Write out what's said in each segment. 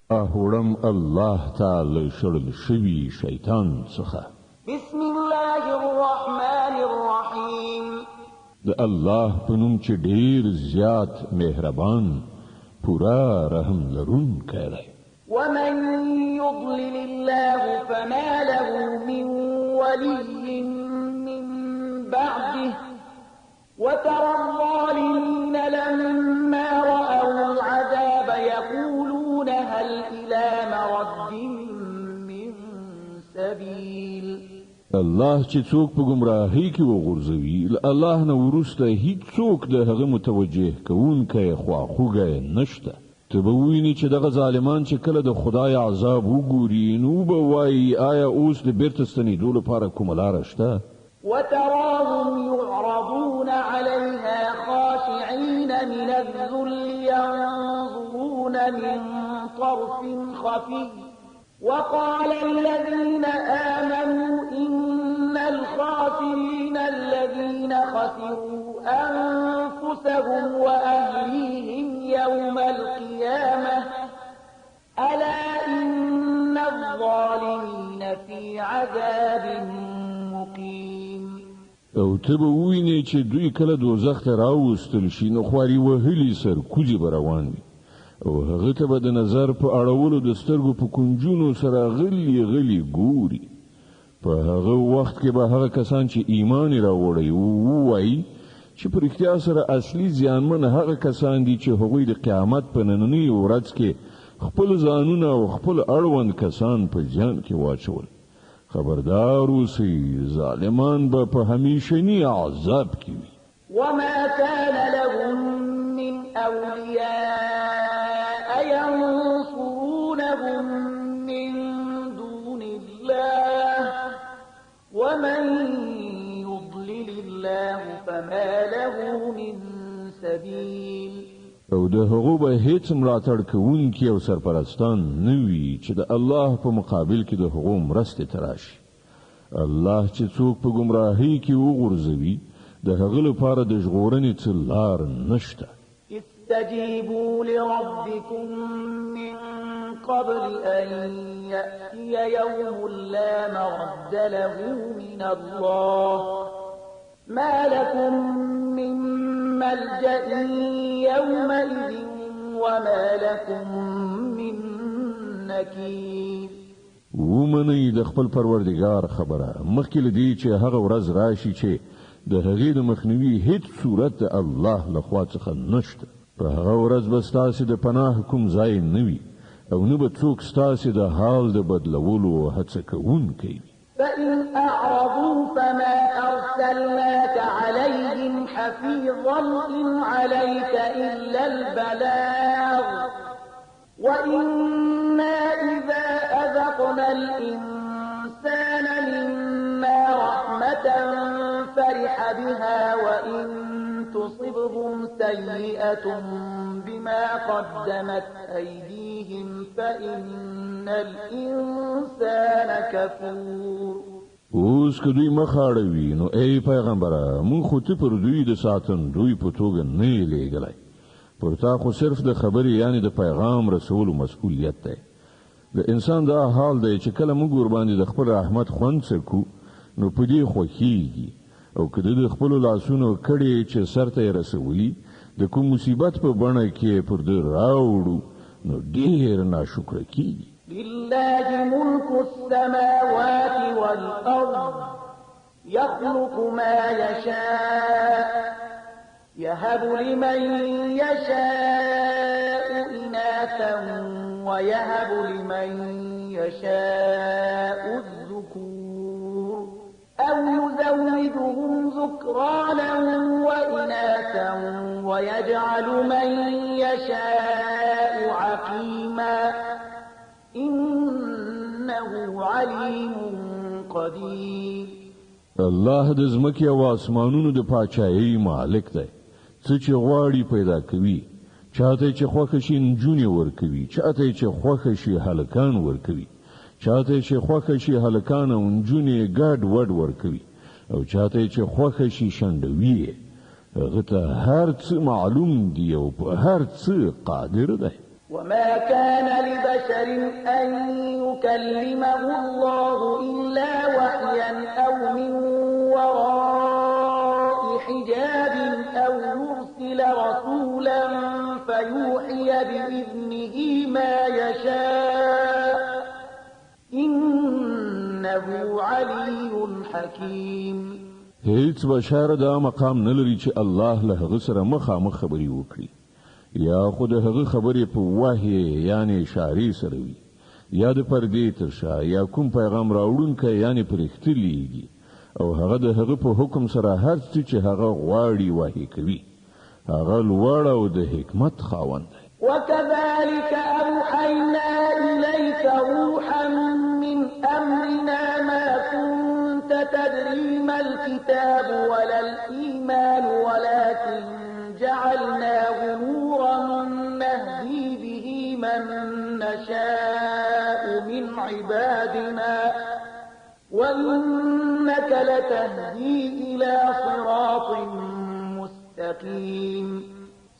اهورم الله تعالی شړل شوی شیطان څخه. بسم الله الرحمن الرحیم. د الله په نوم چې ډیر زیات مهربان پورا رحم لرونکی دی. ومن يضلل الله فما له من ولي من بعده وترى الظالمين لما رأوا العذاب يقولون هل إلى مرد من سبيل. الله چې څوک په گمراهۍ کې وغورځوي له الله نه وروسته هیڅ څوک د هغه متوجه کوونکی خواخوږی نشته. ته به ووینې چې دغه ظالمان چې کله د خدای عذاب وګوري نو به وایي آیا اوس د بیرته ستنېدو لپاره کومه لاره شته؟ وتراهم يعرضون عليها خاشعين من الذل ينظرون من طرف خفي وقال الذين آمنوا إن الخاسرين الذين خسروا أنفسهم وأهليهم يوم القيامة ألا إن الظالمين في عذاب مقيم. او ته به ووینې چې دوی کله دوزخ ته راوستل شي نو خواري وهلي سرکوزي به روان وي او هغه ته به د نظر په اړولو د سترګو په کنجونو سره غلي غلي ګوري. په هغه وخت کې به هغه کسان چې ایمان یې راوړی ووایي چې په رښتیا سره اصلي زیانمن هغه کسان دي چې هغوی د قیامت په نننۍ ورځ کې خپل ځانونه او خپل اړوند کسان په زیان کې واچول. خبردار اوسئ ظالمان به په همیشني عذاب کې وي. وما كان لهم من أولياء ينصرونهم من دون الله ومن يضلل الله فما له من سبيل. او د هغو به هیڅ ملاتړ کوونکي او سرپرستان نه وي چې د الله په مقابل کې د هغو مرستې ته راشي. الله چې څوک په ګمراهۍ کې وغورځوي د هغه لپاره د ژغورنې څه لار نشته. استجيبوا لربكم من قبل أن يأتي يوم لا مرد له من الله ما لكم من ملجأ يومئذ وما لكم من نكير. ومنئ د خپل پروردگار خبره مخکې له دې چې هغه ورځ راشي چې د هغې د مخنیوي هیڅ صورت د الله لخوا څخه نشته. په هغه ورځ به ستاسې د پناه کوم ځای نه وي او نه به څوک ستاسې د حال د بدلولو هڅه کوونکی وي. فإن أعرضوا فما أرسلناك عليهم حفيظا إن عليك إلا البلاغ وإنا إذا أذقنا الإنسان منا رحمة فرح بها وإن تصبهم سيئة بما قدمت أيديهم فإن الإنسان كفور. اوس که دوی مخاړوي نو ای پیغمبره مونږ خو ته پر دوی د ساتندوی په توګه نه یې لیږلی. پر تا خو صرف د خبرې یعنی د پیغام رسولو مسؤلیت دی. د انسان دا حال دی چې کله موږ ورباندې د خپل رحمت خوند څکو نو په دې خوښیږي او که د خپلو لاسونو کړې چې سر ته یې رسولي د کوم مصیبت په بڼه کې پر ده راوړو نو ډېر ناشکره کیږي. لله ملك السماوات والأرض يخلق ما يشاء يهب لمن يشاء إناثا ويهب لمن يشاء الذكور أو يزوجهم ذكرانا وإناثا ويجعل من يشاء عقيما إنه عليم قدير. الله د ځمکې او اسمانونو د پاچایۍ مالک دی. څه چې غواړي پیدا کوي. چاته چې خوښه شي نجونې ورکوي، چاته چې خوښه شي هلکان ورکوي، چاته چې خوښه شي هلکان او نجونې ګډ وډ ورکوي او چاته چې خوښه شي شنډوي. هغه ته هر څه معلوم دی او په هر څه قادر دی. وما كان لبشر أن يكلمه الله إلا وحيا أو من وراء حجاب أو يرسل رسولا فيوحي بإذنه ما يشاء إنه علي حكيم. هیڅ بشر دا مقام نه لري چې الله له هغه سره مخامخ خبرې وکړي یا خود هغه خبرې په وحی یعنی اشارې سره وي یا د پردې تر شا یا کوم پیغام راوړونکی یعنی پرختلیږي او هغه د هغه په حکم سره هر څه چې هغه غواړي وحی کوي. هغه لوړ او د حکمت خاوند دی. وكذلك أوحينا إليك روحا من أمرنا ما كنت تدري ما الكتاب ولا الإيمان ولكن جعلناه نورا نهدي به من نشاء من عبادنا وإنك لتهدي إلى صراط مستقيم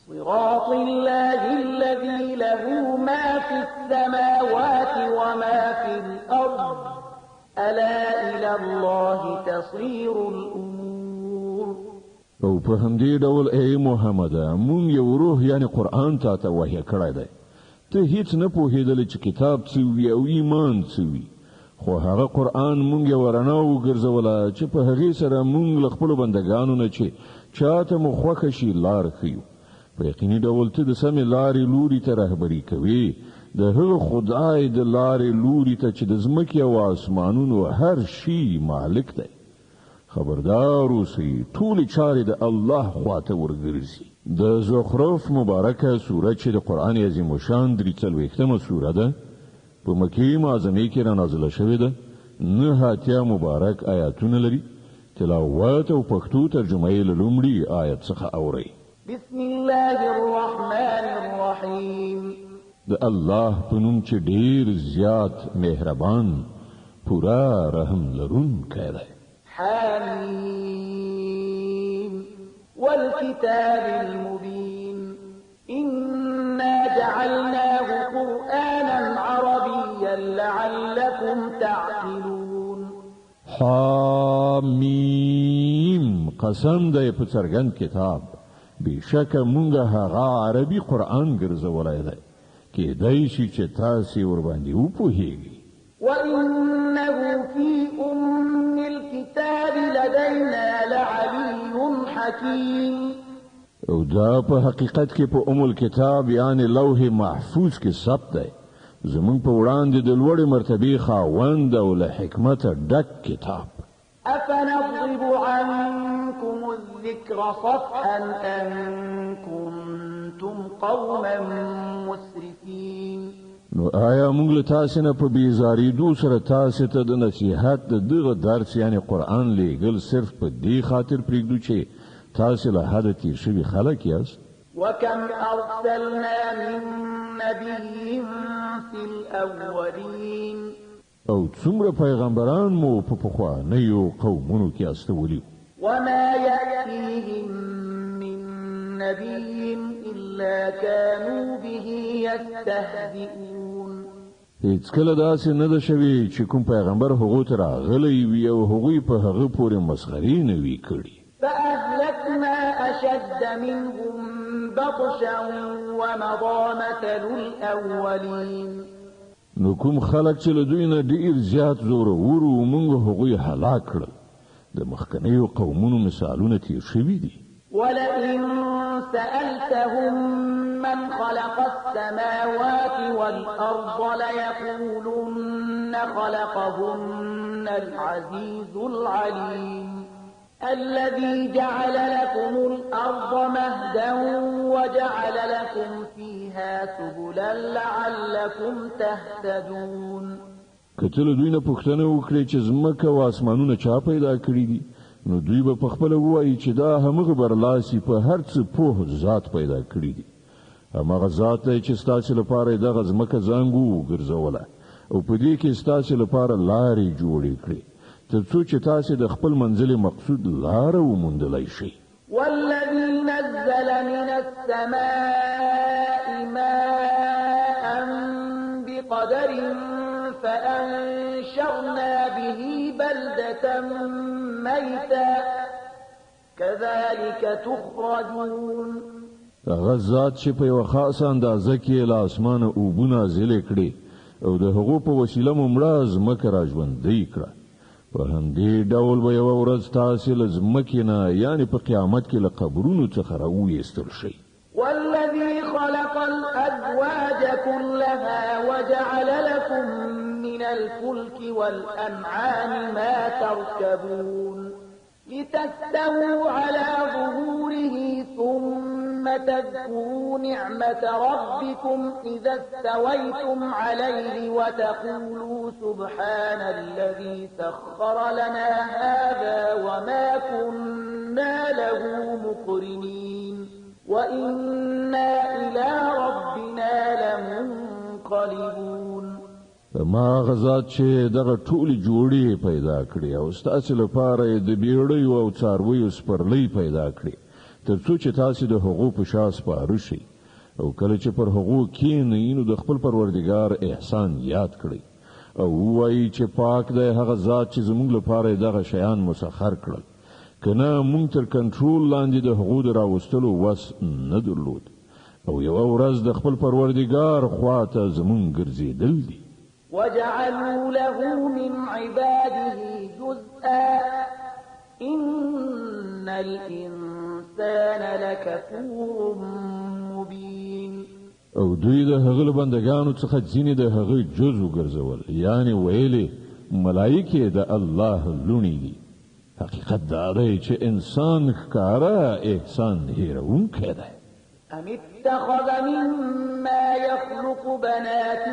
صراط الله الذي له ما في السماوات وما في الأرض ألا إلى الله تصير الأمور. او په همدې ډول ای محمد مون یو روح یعنی قرآن ته وحی کړی دی. ته هیڅ نه پوهېدل چې کتاب څه وي او ایمان څه وي خو هغه قرآن مونږ یو رڼا وګرځوله چې په هغې سره مونږ له خپلو بندګانو نه چې چاته مو خوښه شي لار ښیو. په یقیني ډول ته د سمې لارې لوري ته رهبري کوي د هغه خدای د لارې لوري ته چې د ځمکې او اسمانونو هر شي مالک دی. خبردار اوسئ ټولې چارې د الله خواته ورګرځي. د زخرف مبارکه سوره چې د قرآن عظیم الشان 43مه سوره ده په مکې معظمې کې را نازله شوې ده. 9 مبارک آیاتونه لري. تلاوت او پښتو ترجمه یې له لومړي آیت څخه اورئ. بسم الله الرحمن الرحيم. د الله په نوم چې ډېر زیات مهربان پورا رحم لرونکی دی. حميم والكتاب المبين إنا جعلناه قرآنا عربيا لعلكم تعقلون. حمیم قسم دی په څرګند کتاب بشکه مونږه هغه عربي قرآن ګرځولی دی کېدای شي چې تاسې ورباندې وپوهیږئ. وإنه في أم الكتاب لدينا لعلي حكيم. او دا په حقیقت کې په ام الكتاب یعنی لوح محفوظ کې ثبت دی. زمونږ په وړاندې د لوړې مرتبې خاوند او له حکمته ډک کتاب. أفنضرب عنكم الذكر صفحا أن كنتم قوما مسرفين. نو آیا موږ له تاسې نه په بیزاریدو سره تاسې ته د نصیحت د دغه درس یعنی قرآن لیږل صرف په دې خاطر پرېږدو چې تاسې له حده تیر شوي خلک یاست؟ وكم أرسلنا من نبي في الأولين. او څومره پیغمبران مو په پخوانیو قومونو کې استولي. وما يأتيهم من نبي إلا كانوا به يستهزئون. هیڅ کله داسې نه ده شوي چې کوم پیغمبر هغو ته راغلی وي او هغوی په هغه پورې مسخرې نه وي کړي. فأهلكنا أشد منهم بطشا ومضى مثل الأولين. نو کوم خلک چې له دوی نه ډېر زیات زورور وو موږ هغوی هلاک کړل. د مخکنیو قومونو مثالونه تیر شوي دي. ولئن سألتهم من خلق السماوات والأرض ليقولن خلقهن العزيز العليم الذي جعل لكم الأرض مهدا وجعل لكم فيها سبلا لعلكم تهتدون. کله دوی نه پوښتنه وکړي چې ځمکه او اسمانونه چا پیدا کړي دي نو دوی به پخپله ووایي چې دا همغه برلاسي په هر څه پوه ذات پیدا کړي دي. همغه ذات دی چې ستاسې لپاره یې دغه ځمکه زانګو وګرځوله او په دې کې ستاسې لپاره لارې جوړې کړې تر څو چې تاسې د خپل منزل مقصود لاره وموندلی شئ. والذي نزل من السماء ماء بقدر فأنشرنا به بلدة ميتا كذلك تخرجون. غزات چې په یو خاصه اندازه کې له اسمانه اوبونه نازلې کړې او د هغو په وسیله ممړه ځمکه راژوندۍ کړه. په همدې ډول به یوه ورځ تاسې له ځمکې نه یعنې په قیامت کې له قبرونو څخه راویستل شئ. والذي خلق الأزواج كلها وجعل لكم من الفلك والأنعام ما تركبون لتستووا على ظهوره ثم تذكروا نعمة ربكم إذا استويتم عليه وتقولوا سبحان الذي سخر لنا هذا وما كنا له مقرنين وإنا إلى ربنا لمنقلبون. ما غزات چې دغه ټولې جوړې پیدا کړې او ستاسو لپاره د بیړیو او څارویو سپرلۍ پیدا کړې ترڅو چې تاسو د هغو په شا سپاره شئ او کله چې پر هغو کښېنئ نو د خپل پروردګار احسان یاد کړئ او ووایئ چې پاک دی هغه ذات چې زموږ لپاره دغه شیان مسخر کړل کنه مونږ تر کنټرول لاندې د هغو د راوستلو وس نه درلود او یوه ورځ د خپل پروردګار خواته زموږ ګرځېدل دي. وجعلوا له من عباده جزءا إن الإنسان لكفور مبين. او دوی د هغه له بندگانو څخه ځینې د هغه جز وګرځول یعنی ویلې ملایکې د الله لونی دي. حقیقت دا دی چې انسان ښکاره احسان هیرونکی دی. أم اتخذ مما يخلق بنات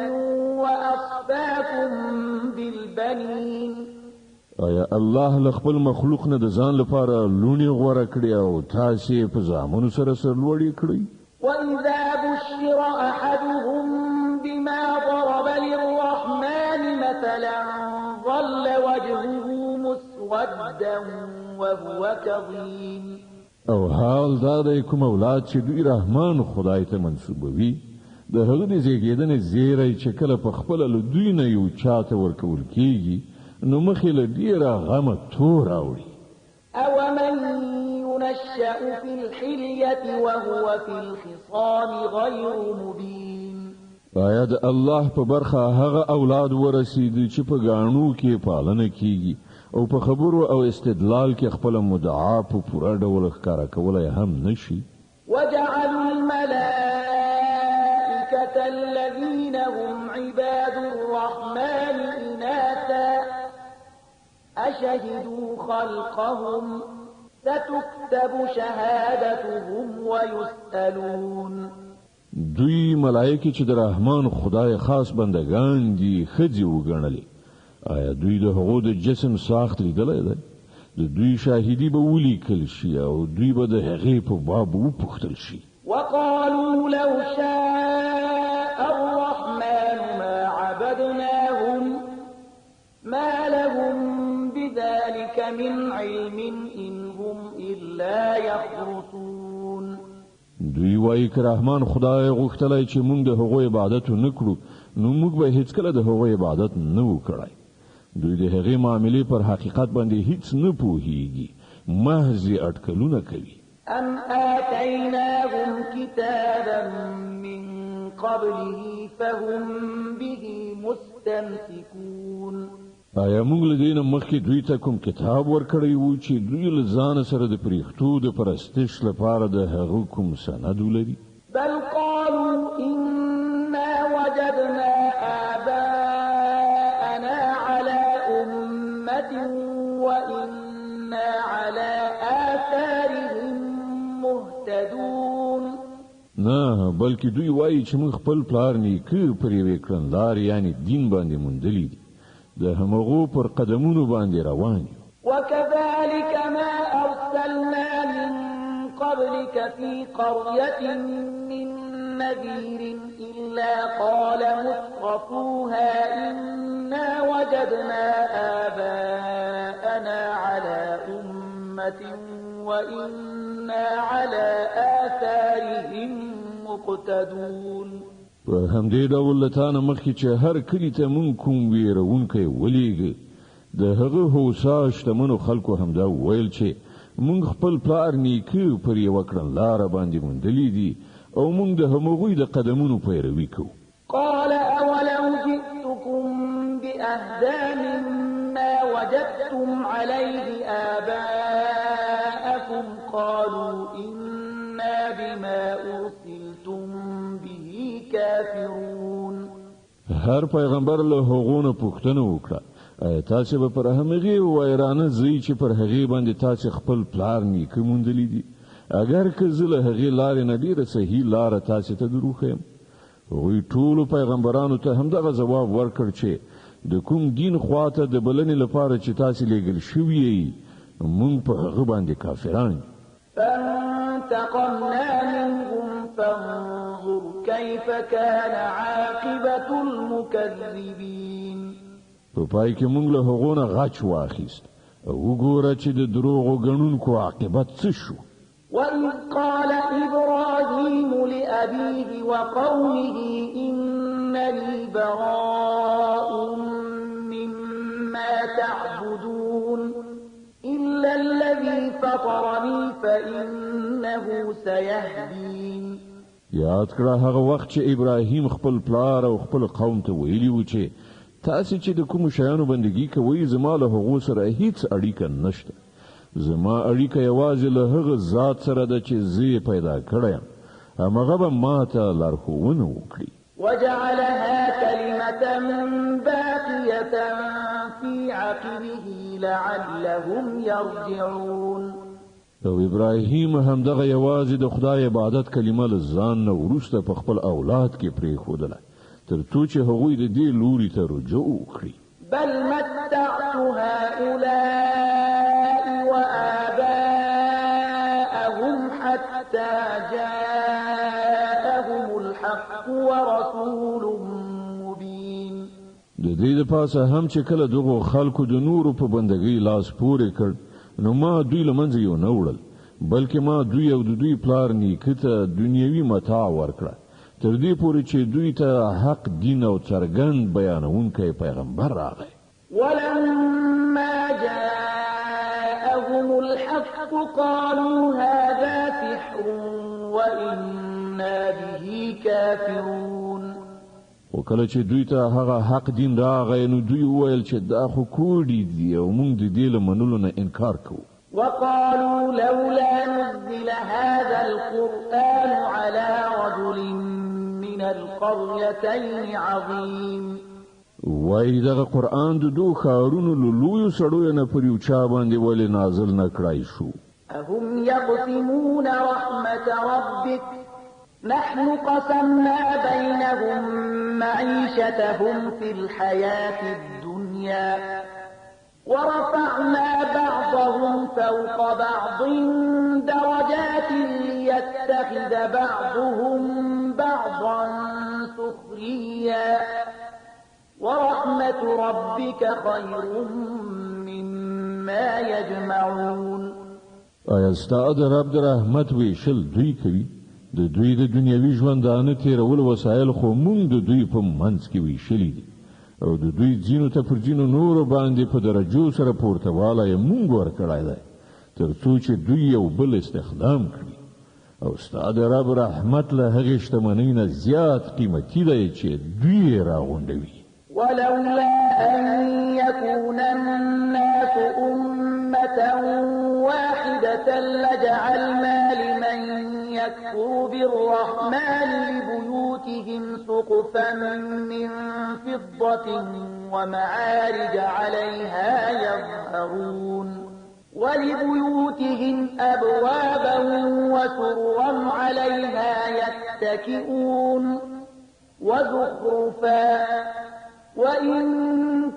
وأصفاكم بالبنين. آیا الله له خپل مخلوق نه د ځان لپاره لونی غوره کړي او تاسې په زامنو سره سرلوړي کړئ؟ وإذا بشر أحدهم بما ضرب للرحمن مثلا ظل وجهه مسودا وهو كظيم. او حال دا دی کوم اولاد چې دوی رحمان خدای ته منسوبوي د هغه د زیږیدنې زیری چې کله په خپله له دوی نه یو چاته ورکول کیږي نو مخې له ډېره غمه تور راوړي. أومن ينشأ في الحلية وهو في الخصام غير مبين. آیا د الله په برخه هغه اولاد ورسېدي چې په ګاڼو کې پالنه کیږي او په خبرو او استدلال کې خپل مدعا په پوره ډول ښکارا کولای هم نشي. وجعلوا الملائكة الذين هم عباد الرحمن إناثا أشهدوا خلقهم ستكتب شهادتهم ويسألون. دوی ملائکه چې د رحمان خدای خاص بندگان دي ښځې وګڼلې. آیا دوی د هغو د جسم ساخت لیدلی دی؟ د دوی شاهدي به ولیکل شي او دوی به د هغې په باب وپوښتل شي. وقالوا لو شاء الرحمن ما عبدناهم ما لهم بذلك من علم إن هم إلا يخرصون. دوی وایي که رحمان خدای غوښتلی چې موږ د هغو عبادت ونه کړو نو موږ به هیڅکله د هغو عبادت نه و کړی. دوی د هغې معاملې پر حقیقت باندې هیڅ نه پوهیږي، محض اټکلونه کوي. أم آتيناهم كتابا من قبله فهم به مستمسكون. آیا موږ له دې نه مخکې دوی ته کوم کتاب ورکړی وو چې دوی له ځانه سره د پریښتو د پرستش لپاره د هغه کوم سند ولري؟ بل قالوا إنا وجدنا آباءنا على أمة وإنا على آثارهم مهتدون. نه بلکې دوی وایي چې موږ خپل پلار نیکه پر یوې کړندلارې یعنې دین باندې موندلی دي، د همغو پر قدمونو باندې روان یو. وكذلك ما أرسلنا من قبلك في قرية من نذير إلا قال مترفوها إنا وجدنا آباءنا على أمة وإنا على آثارهم مقتدون. په همدې ډول له تا نه مخکې چې هر کلي ته مونږ کوم ویرونکی ولېږه د هغه هوسا شتمنو خلکو همدا ویل چې مونږ خپل پلار نیکه پر یوه کړنلاره باندې موندلي دي او مونږ د هغوی د قدمونو پیروي کوو. قال أولو جئتكم بأهدى مما وجدتم عليه آباءكم قالوا إنا بما أرسلتم به كافرون. هر پیغمبر له هغونه پوښتنه وکړه تاسو به پر همغه وایرانه زی چې پر هغه باندې تاسو خپل پلار نیکه موندلی دي اگر که زله هغه لار نه ډیره صحیح لار تاسو ته دروخم. وی ټول پیغمبرانو ته همدغه جواب ورکړ چې د کوم دین خواته د بلنې لپاره چې تاسو لېږل شوی مونږ په هغه باندې کافران. فانتقمنا منهم فانظر كيف كان عاقبة المكذبين. په پای کې مونږ له هغونه غچ واخیست او وګوره چې د دروغو غنونکو عاقبت څه شو. وإذ قال إبراهيم لأبيه وقومه إنني براء مما تعبدون إلا الذي فطرني فإنه سيهدين. یاد کړه هغه وخت چې ابراهیم خپل پلار او خپل قوم ته ویلی و چې تاسو چې د کوم شیانو بندګي کوئ زما له هغو سره هیڅ اړیکه نشته. زما اړیکه یوازې له هغه ذات سره ده چې زه پیدا کړم همغه به ماته لارښوونه وکړي. وجعلها كلمة باقية في عقبه لعلهم يرجعون. او ابراهیم همدغه یوازې د خدای عبادت کلمه له ځان نه وروسته په خپل اولاد کې پرېښودله تر څو چې هغوی د دې لوري ته رجوع وکړي. بل متعت هؤلاء وآباءهم حتى جاءهم الحق ورسول مبين. د دې لپاره هم چې کله دغه خلکو د نورو په بندګۍ لاس پورې کړ نو ما دوی لمنځه یو نه وړل بلکې ما دوی او د دوی پلار نیکه ته دنیوي متاع ورکړه تر دې پورې چې دوی ته حق دین او څرګند بیانونکی پیغمبر راغی. ولما جاءهم الحق قالوا هذا سحر وإنا به كافرون. وکله چې دوی ته هغه حق دین راغی نو دوی وویل چې دا خو کوډي دي او موږ د دې له منلو نه انکار کوو. وقالوا لولا نزل هذا القرآن على رجل من القريتين عظيم. وای دغه قرآن د دوه ښارونو له لویو سړیو نه پر یو چا باندې ولې نازل نه کړای شو. أهم يقسمون رحمة ربك نحن قسمنا بينهم معيشتهم في الحياة الدنيا ورفعنا بعضهم فوق بعض درجات ليتخذ بعضهم بعضا سخريا ورحمة ربك خير مما يجمعون. آیا ستا د رب د رحمت ویشل دوی کوي؟ د دوی د دنیوي ژوندانه تیرول وسایل خو مونږ د دوی په منځ کې ویشلي دي او د دوی ځینو ته پر ځینو نورو باندې په درجو سره پورتوالی یې مونږ ورکړی دی تر څو چې دوی یو بل استخدام کړي او ستا د رب رحمت له هغې شتمنۍ نه زیات قیمتي دی چې دوی یې راغونډوي. ولولا أن يكون الناس أمة واحدة لجعلنا لمن يكفر بالرحمن لبيوتهم سقفا من فضة ومعارج عليها يظهرون ولبيوتهم أبوابا وسررا عليها يتكئون وزخرفا وإن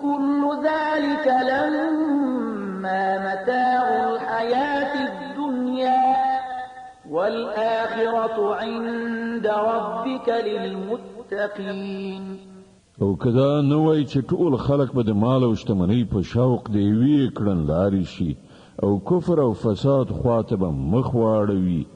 كل ذلك لما متاع الحياة الدنيا والآخرة عند ربك للمتقين. او کدا نوای چې ټول خلق به د مال او شتمنۍ په شوق دی وی کړن لاري شي او کفر او فساد خواته به مخ واړوي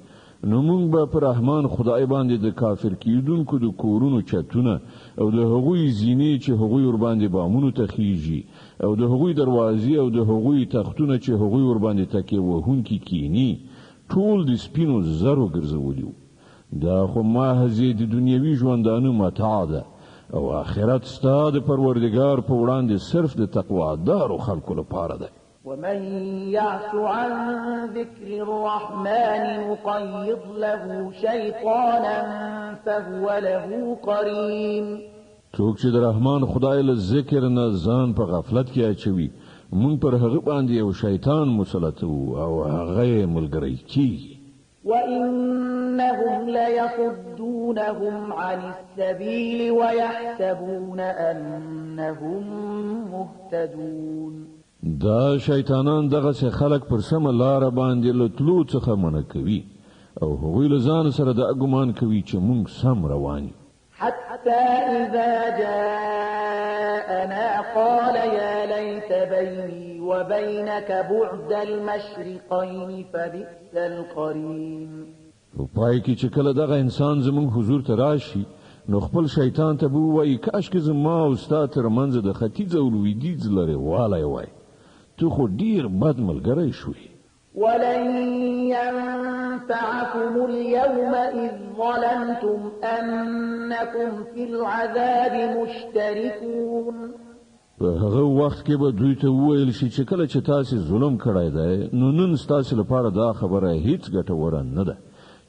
نو موږ به پر رحمان خدای باندې د کافر کیدونکو د کورونو چتونه او د هغوی زینې چې هغوی ور باندې بامونو ته خیږي او د هغوی دروازې او د هغوی تختونه چې هغوی ور باندې تکیه وهونکي کینی ټول د سپینو زرو ګرځولیو. دا خو محض د دنیوي ژوندانه متاع ده او آخرت ستا د پروردګار په وړاندې صرف د تقوا دارو خلکو لپاره ده. ومن يعش عن ذكر الرحمن نقيض له شيطانا فهو له قرين. څوک چې د رحمان خدای له ذکر نه ځان په غفلت کې اچوي مونږ پر هغه باندې یو شیطان مسلط او هغه ملګری کیږي. وإنهم ليصدونهم عن السبيل ويحسبون أنهم مهتدون. دا شیطانان دغه څه خلق پر سم لار باندې له تلو څخه منع کوي او هغوی له ځان سره د ګمان کوي چې مونږ سم روان یو. حتى إذا جاءنا قال يا ليت بيني وبينك بعد المشرقين فبئس القرين. په پای کې چې کله دغه انسان زمونږ حضور ته راشي نو خپل شیطان ته به وایي کاش کې زما او ستا ترمنځ د ختیځ او لویدیځ لرې والی وای، تو خو ډیر بد ملګری شوې. ولن ينفعكم اليوم إذ ظلمتم أنكم في العذاب مشتركون. په هغه وخت کې به دوی ته وویل شي چې کله چې تاسو ظلم کړی دی نو نن ستاسو لپاره دا خبره هیڅ ګټوره نه ده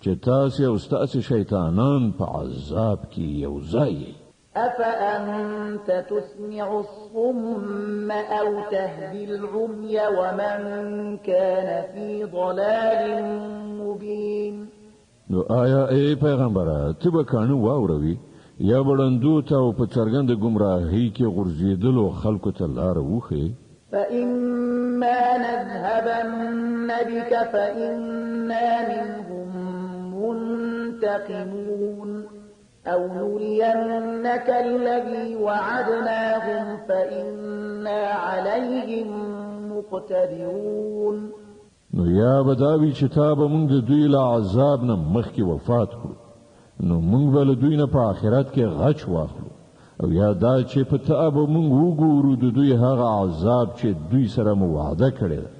چې تاسو او ستاسو شیطانان په عذاب کې یو ځای. أفأنت تسمع الصم أو تهدي العمي ومن كان في ضلال مبين. نو آیا ای پیغمبره ته به کانو واوروي یا بړندو ته او په څرګند گمراهۍ کې غورځېدلو خلکو ته لار وښیې؟ فإما نذهبن بك فإنا منهم منتقمون أو نرينك الذي وعدناهم فإنا عليهم مقتدرون. نو یا بداوی چې تا به مونږ د دوی له عذاب نه مخکې وفات کړو نو مونږ به له دوی نه په آخرت کې غچ واخلو او یا دا چې په تا به مونږ وګورو د دوی هغه عذاب چې دوی سره مو وعده کړې ده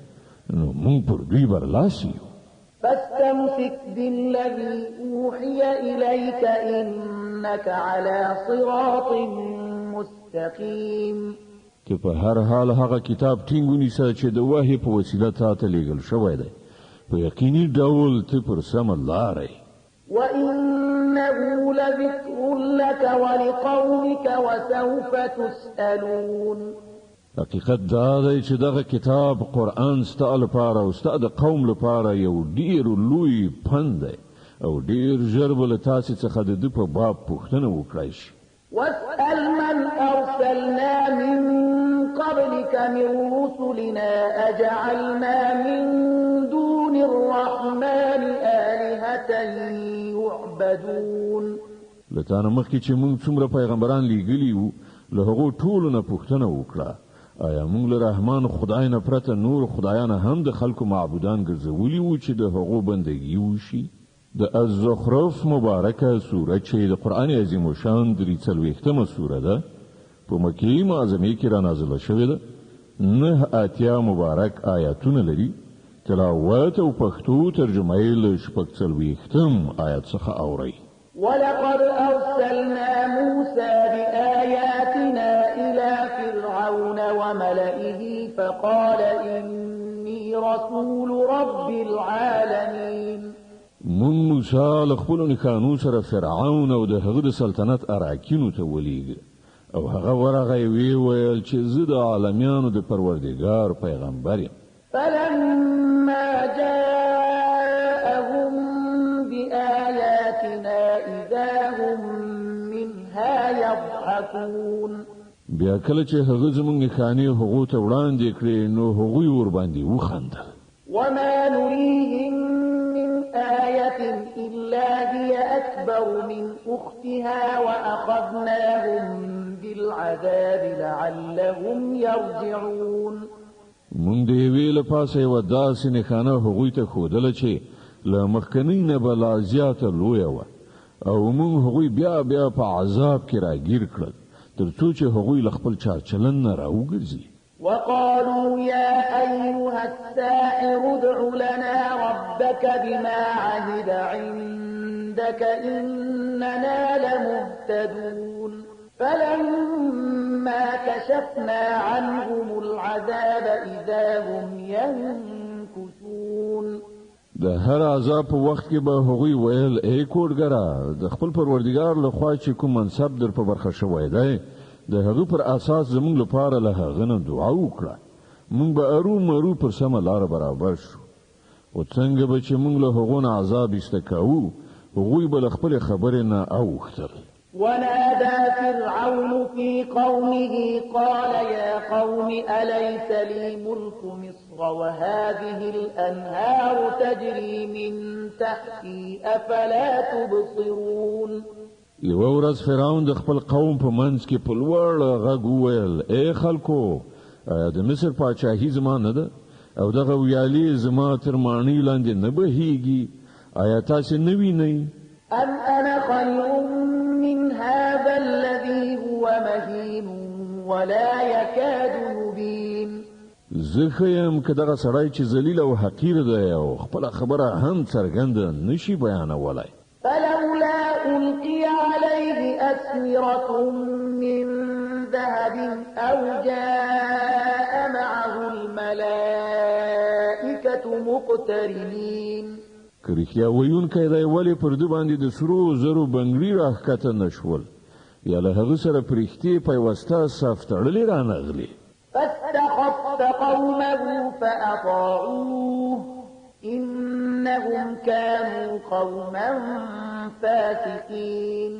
نو مونږ پر دوی برلاسی یو. فاستمسك بالذي أوحي إليك إنك على صراط مستقيم. که په هر حال هغه کتاب ټینګ ونیسه چې د وحی په وسیله تا ته لیږل شوی دی په یقیني ډول ته پر سمه لاره. وإنه لذكر لك ولقومك وسوف تسألون. حقیقت دا دی چې دغه کتاب قرآن ستا لپاره او ستا د قوم لپاره یو ډیر لوی پند دی او ډیر ژر به له تاسې څخه د ده په باب پوښتنه وکړی شي. واسأل من أرسلنا من قبلك من رسلنا أجعلنا من دون الرحمن آلهة يعبدون. لتانه مخکې چې موږ څومره پیغمبران لیږلي وو له هغو ټولو نه پوښتنه وکړه آیا موږ له رحمان خدای نه پرته نور خدایان هم د خلکو معبودان ګرځولي وو چې د هغو بندګي وشي؟ د الزخرف مبارکه سوره چې د قرآن عظیم الشان 43مه سوره ده په مکې معظمه کې را نازله شوې ده. 9 مبارک آیاتونه لري. تلاوت او پښتو ترجمه یې له 46 آیات څخه اوري. ولقد أرسلنا موسى بآياتنا إلى فرعون وملئه فقال إني رسول رب العالمين. من موسی له خپلو نښانو سره فرعون او د هغه د سلطنت اراکینو ته ولېږه او هغه ورغی وی ویل چې زه د عالمیانو د پروردګار پیغمبر یم. فلما جاءهم بآياتنا إذا هم منها يضحكون. بیا کله چې هغه زموږ نښانې هغو ته وړاندې کړې نو هغوی ورباندې وخندل. وما نريهم من آية إلا هي أكبر من أختها وأخذناهم بالعذاب لعلهم يرجعون. مونږ د یوې له پاسه یوه داسې نښانه هغوی ته ښودله چې له مخکنی نه به لا زیاته لویه وه او موږ هغوی بیا بیا په عذاب کې راګیر کړل تر څو چې هغوی له خپل چارچلن نه راوګرځي. وقالوا يا أيها الساحر ادع لنا ربك بما عهد عندك إننا لمهتدون فلما كشفنا عنهم العذاب إذا هم ينكثون. د هر عذاب په وخت کې به هغوی ویل ای کوډګره د خپل پروردګار له خوا چې کوم منصب در په برخه شوی دی د هغه پر اساس زموږ لپاره له هغه نه دعا وکړه موږ به ارومرو پر سمه لار برابر شو او څنګه به چې موږ له هغو نه عذاب استکاو هغوی به له خپلې خبرې نه اوښتل. ونادى فرعون في قومه قال يا قوم أليس لي ملك مصر وهذه الأنهار تجري من تحتي أفلا تبصرون. یوه ورځ فرعون د خپل قوم په منځ کې په لوړ غږ وویل ای خلکو د مصر پاچاهي زما نه ده او دغه ویالې زما تر ماڼۍ لاندې نه بهیږي آیا تاسې نه وینئ؟ أم أنا خير من هذا الذي هو مهين ولا يكاد يبين. زه ښه یم که دغه سړی چې ذلیل او حقیر دی او خپله خبره هم څرګنده نشي بیانولی. فلولا ألقي عليه أسورة من ذهب أو جاء معه الملائكة مقترنين. که رښتیا ویونکی دی ولې پر ده باندې د سرو زرو بنګړي راښکته نه شول یا له هغه سره پرښتې پیوسته صف تړلې رانغلې. فاستخف قومه فأطاعوه إنهم كانوا قوما فاسقين.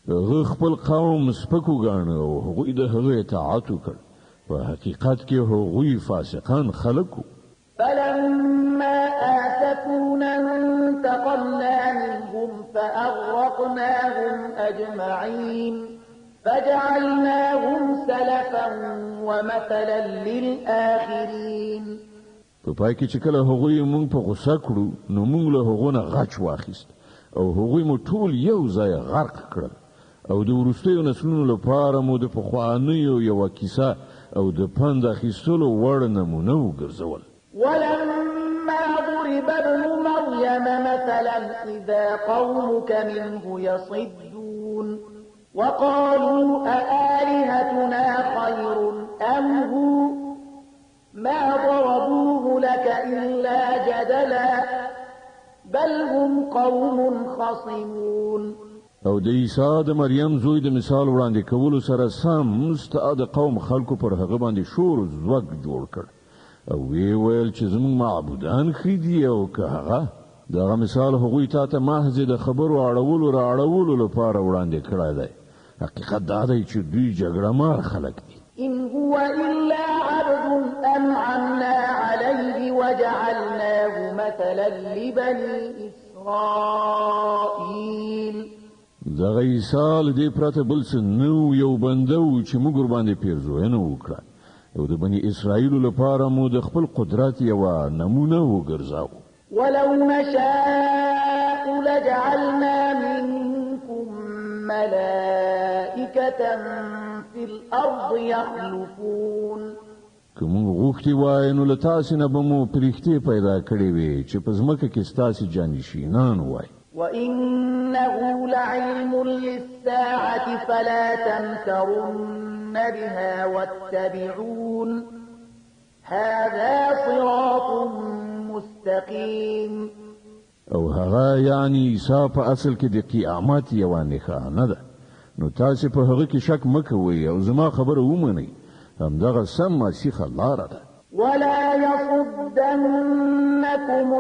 هغه خپل قوم سپک وګاڼه او هغوی د هغه اطاعت وکړ په حقیقت کې هغوی فاسقان خلک وو. فلما آسفونا انتقمنا منهم فأغرقناهم أجمعين فجعلناهم سلفا ومثلا للآخرين. په پای کې چې کله هغوی مونږ په غوسه کړو نو مونږ له هغو نه غچ واخیست او هغوی مو ټول یو ځای غرق کړل او د وروستیو نسلونو لپاره مو د پخوانیو یوه کیسه او د پند اخیستلو وړ نمونه وګرځول. ولما ضرب ابن مريم مثلا إذا قومك منه يصدون وقالوا أآلهتنا خير أم هو ما ضربوه لك إلا جدلا بل هم قوم خصمون. او د عیسی د مریم زوی د مثال وړاندې کولو سره سم ستا د قوم خلکو پر هغه باندې شور زوږ جوړ کړ او وی ویل چې زموږ معبودان ښه دي او که هغه دغه مثال هغوی تا ته محض د خبرو اړولو را اړولو لپاره وړاندې کړی دی. حقیقت دا دی چې دوی جګړه مار خلک دي. إن هو إلا عبد أنعمنا عليه وجعلناه مثلا لبني إسرائيل. دغه عیسی له دې پرته بل څه نه و یو بنده و چې موږ ورباندې پیرزوینه وکړه او د بني اسرائیلو لپاره مو د خپل قدرت یوه نمونه وګرځاو. ولو نشاء لجعلنا منكم ملائكة في الأرض يخلفون. که موږ غوښتي وای نو له تاسې نه به مو پرښتې پیدا کړې وې چې په ځمکه کې ستاسې جانشینان وای. وإنه لعلم للساعة فلا تمترن بها واتبعون هذا صراط مستقيم. او هغه یعنی عیسی په اصل کې د قیامت یوه نښانه ده نو تاسې په هغه کې شک مه کوئ او زما خبره ومنئ همدغه سمه سیخه لاره ده. ولا يصدنكم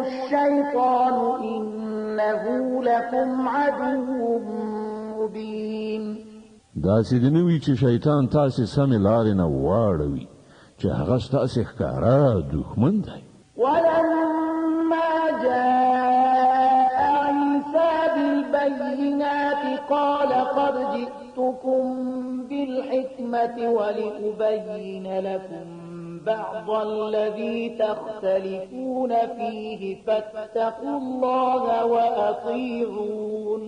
الشيطان إنه لكم عدو مبين. داسې د نه وي چې شیطان تاسې سمې لارې نه واړوي چې هغه ستاسې ښکاره دښمن دی. ولما جاء عيسى بالبينات قال قد جئتكم بالحكمة ولأبين لكم بعض الذي تختلفون فيه فاتقوا الله وأطيعون.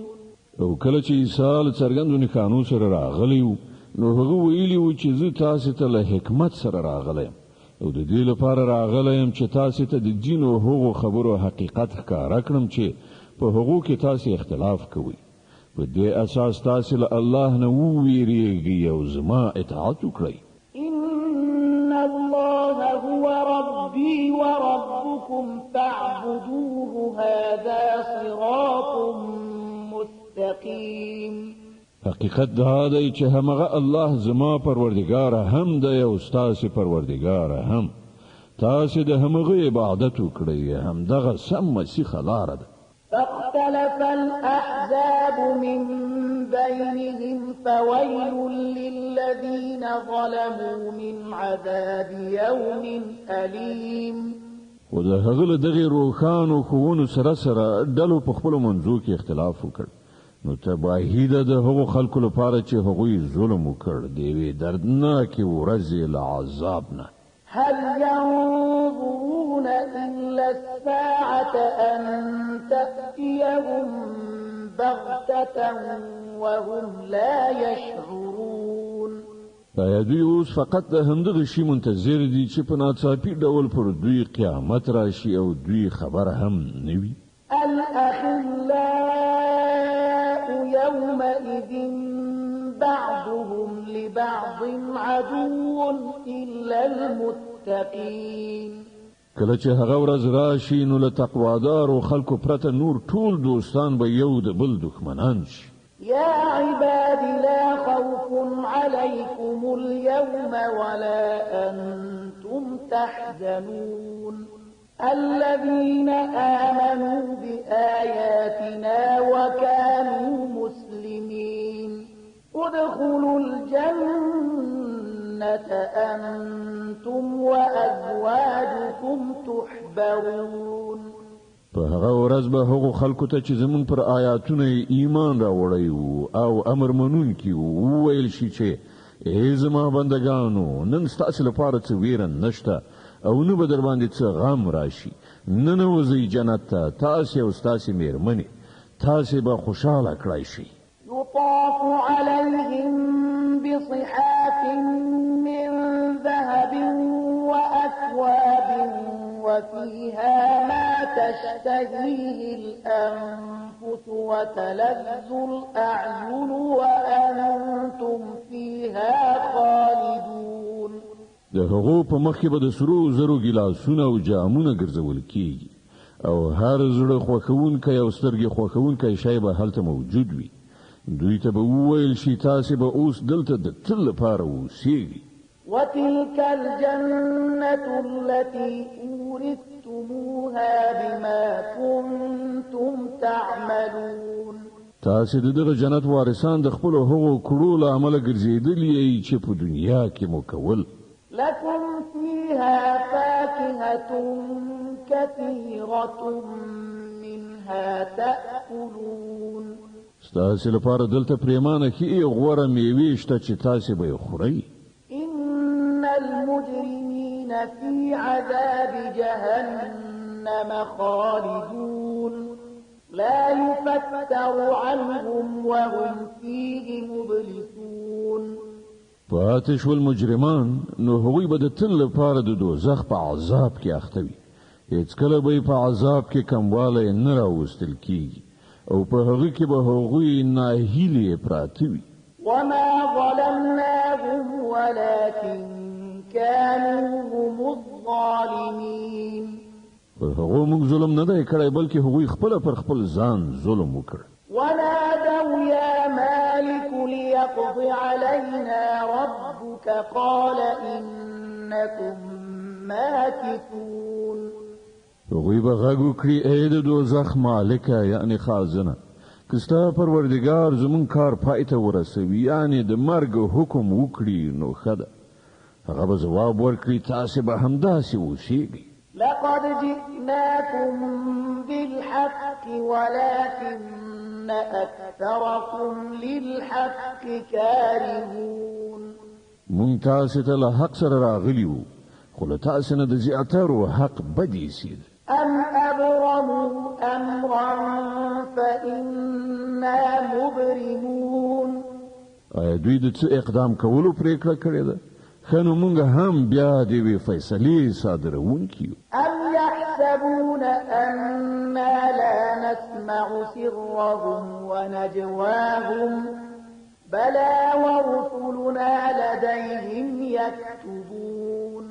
او کله چې عیسی له څرګندو نښانو سره راغلی و نو هغه ویلي و چې زه تاسو ته له حکمت سره راغلی یم او د دې لپاره راغلی یم چې تاسو ته د دین او هغو خبرو حقیقت ښکاره کړم چې په هغو کې تاسو اختلاف کوئ. په دې اساس تاسو له الله نه وویریږئ او زما اطاعت وکړئ. إن الله هو ربي وربكم فاعبدوه هذا صراط مستقيم. حقیقت دا دی چې همغه الله زما پروردگار هم دی او ستاسو پروردگار هم. تاسو د همغه عبادت وکړئ، همدغه سم مسیح لاره ده. فاختلف الأحزاب من بينهم فويل للذين ظلموا من عذاب يوم أليم. و د هغه له دغې روښانو ښوونو سره سره ډلو په خپلو منځو کې اختلاف وکړ. نو تباهي ده د هغو خلکو لپاره چې هغوی ظلم وکړ د یوې دردناکې ورځې له عذاب نه. هل ينظرون إلا الساعة أن تأتيهم بغتة وهم لا يشعرون. آیا دوی اوس فقط د همدغه شي منتظر دي چې په ناڅاپي ډول پر دوی قیامت راشي او دوی خبر هم نه وي؟ الأخلاء يومئذ بعضهم لبعض عدو إلا المتقين. کله چې هغه ورځ راشي نو له تقوادارو خلکو پرته نور ټول دوستان به یو د بل دښمنان شي. يا عباد لا خوف عليكم اليوم ولا أنتم تحزنون الذين آمنوا بآياتنا وكانوا مسلمين ادخلوا الجنة أنتم وأزواجكم تحبرون. په هغه ورځ به هغو خلکو ته چې زمون پر آیاتونه ایمان راوړی او امر منونکي وویل شي چې ای زما بندگانو نن ستاسو لپاره څه ویره نشته او نه به در باندې څه غم راشي. ننوځئ جنت ته تاسې او ستاسې مېرمنې، تاسې به خوشحاله کړی شي. يطاف عليهم بصحاف من ذهب وأكواب وفيها ما تشتهيه الأنفس وتلذ الأعين وأنتم فيها خالدون. د هغو په مخ کې به د سرو زرو ګیلاسونه او جامونه ګرځول کیږي او هر زړه خوښونکی او سترګې خوښونکی شی به هلته موجود وي. دوی ته به وویل شي تاسې به اوس دلته د تل لپاره اوسیږئ. وتلك الجنة التي أورثتموها بما كنتم تعملون. تاسې د دغه جنت وارثان د خپلو هغو کړو له امله ګرځېدلي یئ چې په دنیا کې مو کول. لكم فيها فاكهة كثيرة منها تأكلون. ستاسې لپاره دلته پریمانه ښې غوره میوې شته چې تاسې به یې خورئ. إن المجرمين في عذاب جهنم خالدون لا يفتر عنهم وهم فيه مبلسون. پاتې شول مجرمان نو هغوی به د تل لپاره د دوزخ په عذاب کې اخته وي. هېڅکله به یې په عذاب کې کموالی نه راوستل کیږي او په هغه کې به هغوی ناهیلې پراته وي. وما ظلمناهم ولكن كانوا هم الظالمين. پر هغو موږ ظلم نه دی کړی بلکې هغوی خپله پر خپل ځان ظلم وکړ. ونادوا يا مالك ليقض علينا ربك قال إنكم ماكثون. هغوی به غږ وکړي ای د دوزخ مالکه یعنې خازنه که ستا پروردګار زمون کار پای ته ورسوي یعنې د مرګ حکم وکړي نو ښه ده. هغه به ځواب ورکړي تاسې به همداسې اوسیږئ. لقد جئناكم بالحق ولكن أكثركم للحق كارهون. مونږ تاسې ته له حق سره راغلي وو خو له تاسې نه د زیاترو حق بد ایسي. أم أبرموا أمرا فإنا مبرمون. آیا دوی د څه اقدام کولو پریکړه کړې ده؟ ښه نو موږ هم بیا د یوې فیصلې صادروونکي یو. أم يحسبون أنا لا نسمع سرهم ونجواهم بلى ورسلنا لديهم يكتبون.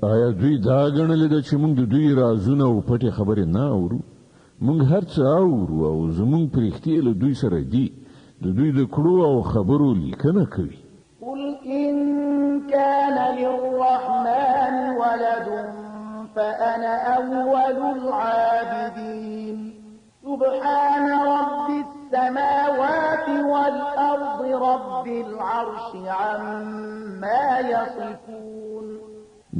آیا دوی دا ګڼلې ده چې موږ د دوی رازونه او پټې خبرې نه اورو؟ موږ هر څه اورو او زموږ پرښتې له دوی سره دي. د دوی د کړو او خبرو لیکنه کوي. قل إن كان للرحمن ولد فأنا أول العابدين. سبحان رب السماوات والأرض رب العرش عما يصفون.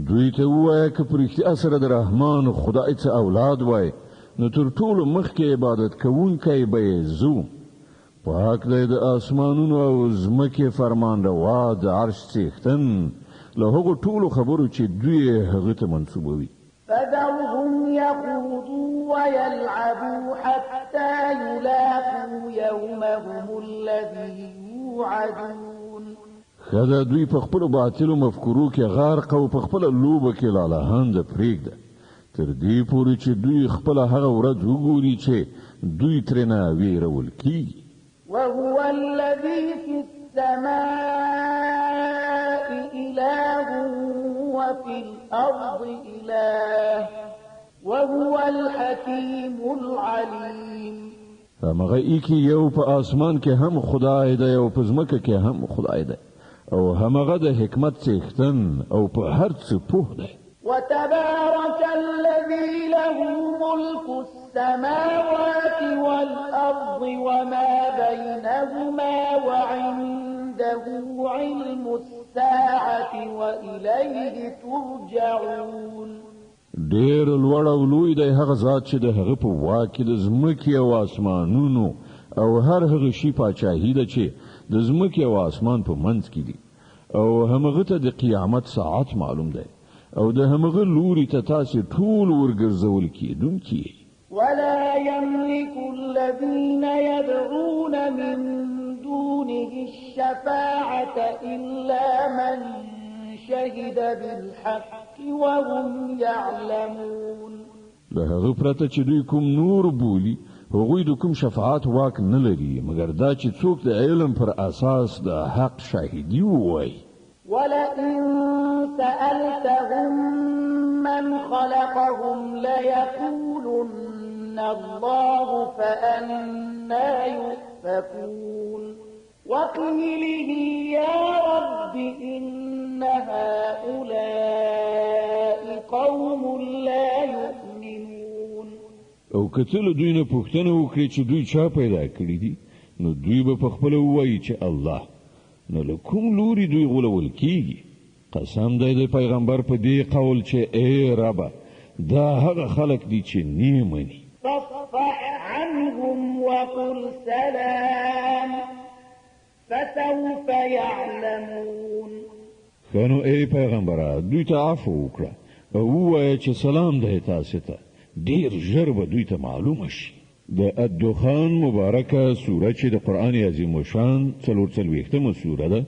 دوی ته ووایه که په رښتیا سره د رحمان خدای څه اولاد وای نو تر ټولو مخکې عبادت کوونکی به یې زو. پاک دی د آسمانونو او ځمکې فرمانروا د عرش څښتن له هغو ټولو خبرو چې دوی هغه ته منسوبوي. فذرهم يخوضوا ويلعبوا حتى يلاقوا يومهم الذي يوعدون. خدا دوی په خپل باطلو مفکورو کې غارق او په خپل لوبه کې لالهانده پرېږده تر دې پورې چې دوی خپل هغه ورځ وګوري چې دوی ترېنه ویرول کیږي. وهو الذي في السماء إله وفي الأرض إله وهو الحكيم العليم. همغه ایکی یو په آسمان کې هم خدای دی او په ځمکه کې هم خدای دی او همغه د حکمت څښتن او په هر څه پوه دی. وتبارك الذي له ملك السماوات والأرض وما بينهما وعنده علم الساعة وإليه ترجعون. ډېر لوړ او لوی دی هغه ذات چې د هغه په واک کې د ځمکې او آسمانونو او هر هغه شي پاچاهي ده چې د ځمکې او آسمان په منځ کې دي او همغه ته د قیامت ساعت معلوم دی او د همغه لوري ته تاسې ټول ورګرځول کېدونکي. ولا يملك الذين يدعون من دونه الشفاعة إلا من شهد بالحق وهم يعلمون. له هغه پرته چې دوی کوم نور بولي هغوی د کوم شفاعت واک نه لري مګر دا چې څوک د علم پر اساس د حق شاهدي ووایي. ولئن سألتهم من خلقهم ليقولن الله فأنا يؤفكون. وقيله يا رب إن هؤلاء قوم لا يؤمنون. او کتل دوی نه پوښتنه وکړي چې دوی چا پیدا کړی دي نو دوی به په خپل وایي چې الله. نو له کوم لوري دوی غولول کیږي؟ قسم دی د پیغمبر په دې قول چې ای رب دا هغه خلق دي چې نه مني. فاصفح عنهم وقل سلام فسوف يعلمون. خنو ای پیغمبره دوی ته عفو وکړه او ووایه چې سلام دی تاسو ته ډیر ژر به دوی ته معلومه شي. د الدخان مبارکه سوره چې د قرآن عظیم شان 44مه سوره ده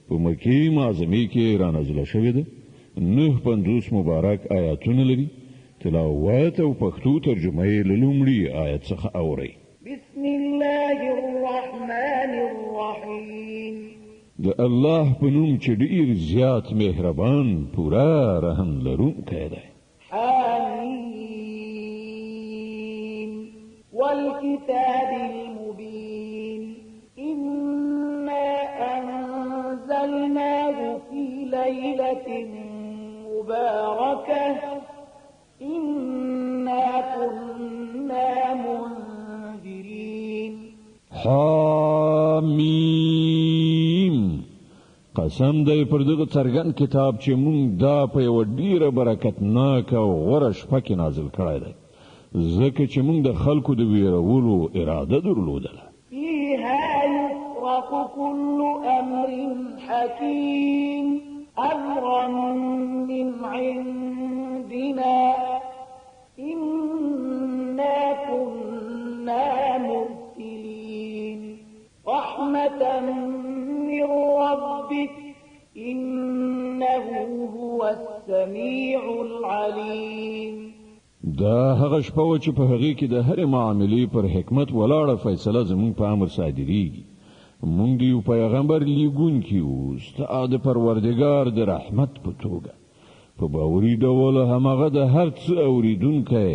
په مکې معظمه کې را نازله شوې ده. 950 مبارک آیاتونه لري. تلاوت او پښتو ترجمه یې له لومړي آیت څخه اورئ. بسم الله الرحمن الرحیم. د الله په نوم چې ډیر زیات مهربان پورا رحم لرونکی دی. حمیم والکتاب المبین إنا أنزلناه في ليلة مباركة إنا كنا منذرين. حمیم قسم دی پر دغه څرګند کتاب چې مونږ دا په یو ډیره برکتناک او غوره شپه کې نازل کړی دی ځکه چې مونږ د خلکو د ویرولو اراده درلودله. فيها يفرق كل أمر حكيم أمرا من عند هو السميع العليم. دا هغه شپه و چې په هغې کې د هرې معاملې پر حکمت ولاړه فیصله زموږ په امر صادریږي. موږ د یو پیغمبر لیږونکي وو ستا د پروردګار د رحمت په توګه په باوري ډول همغه د هر څه اورېدونکی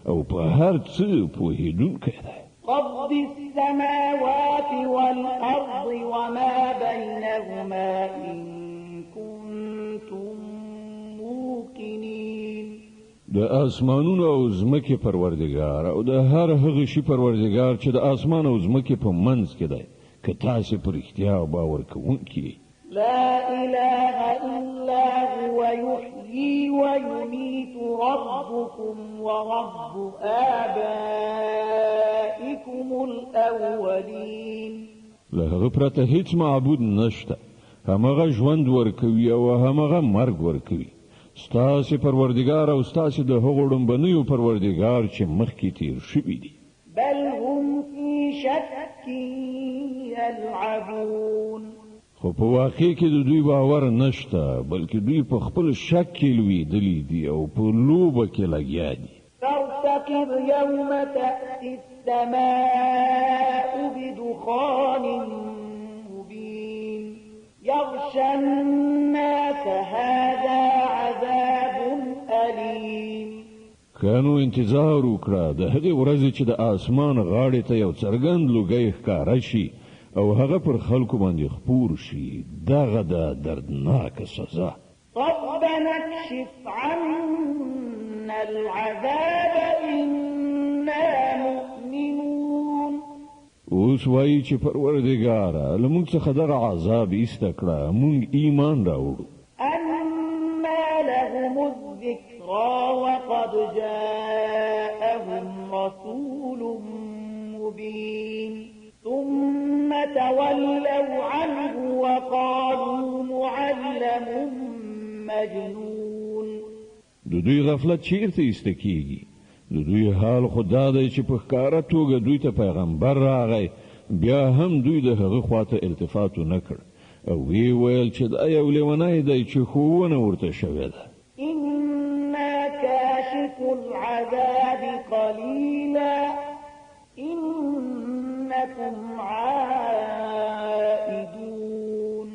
او په هر څه پوهېدونکی دی. رب السماوات والأرض وما بينهما إن كنتم موقنين. د اسمانونو او ځمکې پروردګار او د هر هغه شي پروردګار چې د اسمان او ځمکې په منځ کې دی که تاسې په رښتیا باور کوونکي. لا إله إلا هو يحيي ويميت ربكم ورب آبائكم الأولين. له هغه پرته هیڅ معبود نشته. همغه ژوند ورکوي او همغه مرګ ورکوي. ستاسې پروردګار او ستاسې د هغو ړومبنیو پروردګار چې مخکې تیر شوي دي. بل هم في شك يلعبون. خو په واقع کې د دوی باور نشته بلکې دوی په خپل شک کې لویدلي دي او په لوبه کې لګیا دي. فارتقب يوم تأتي السماء بدخان مبين يغشى الناس هذا عذاب أليم. کانو انتظار وکړه د هغې ورځې چې د اسمان غاړې ته یو څرګند لوګی ښکاره شي او هغه پر خلکو باندې خپور شي. دغه د دردناکه سزا. ربنا اكشف عنا العذاب إنا مؤمنون. اوس وایي چې پروردګاره له موږ څخه دغه عذاب ایسته کړه موږ ایمان راوړو. أنا لهم الذكرى وقد جاءهم رسول مبين ثم تولوا عنه وقالوا معلم مجنون. د دوی غفلت چیرته ایسته کیږي؟ د دوی حال خدا دی چې په ښکاره توګه دوی ته پیغمبر راغی بیا هم دوی د هغه خواته التفات نه کړ او وی ویل چې دا یو لیونی دی چې ښوونه ورته شوې ده. إنا كاشف العذاب قليلا إنكم عائدون.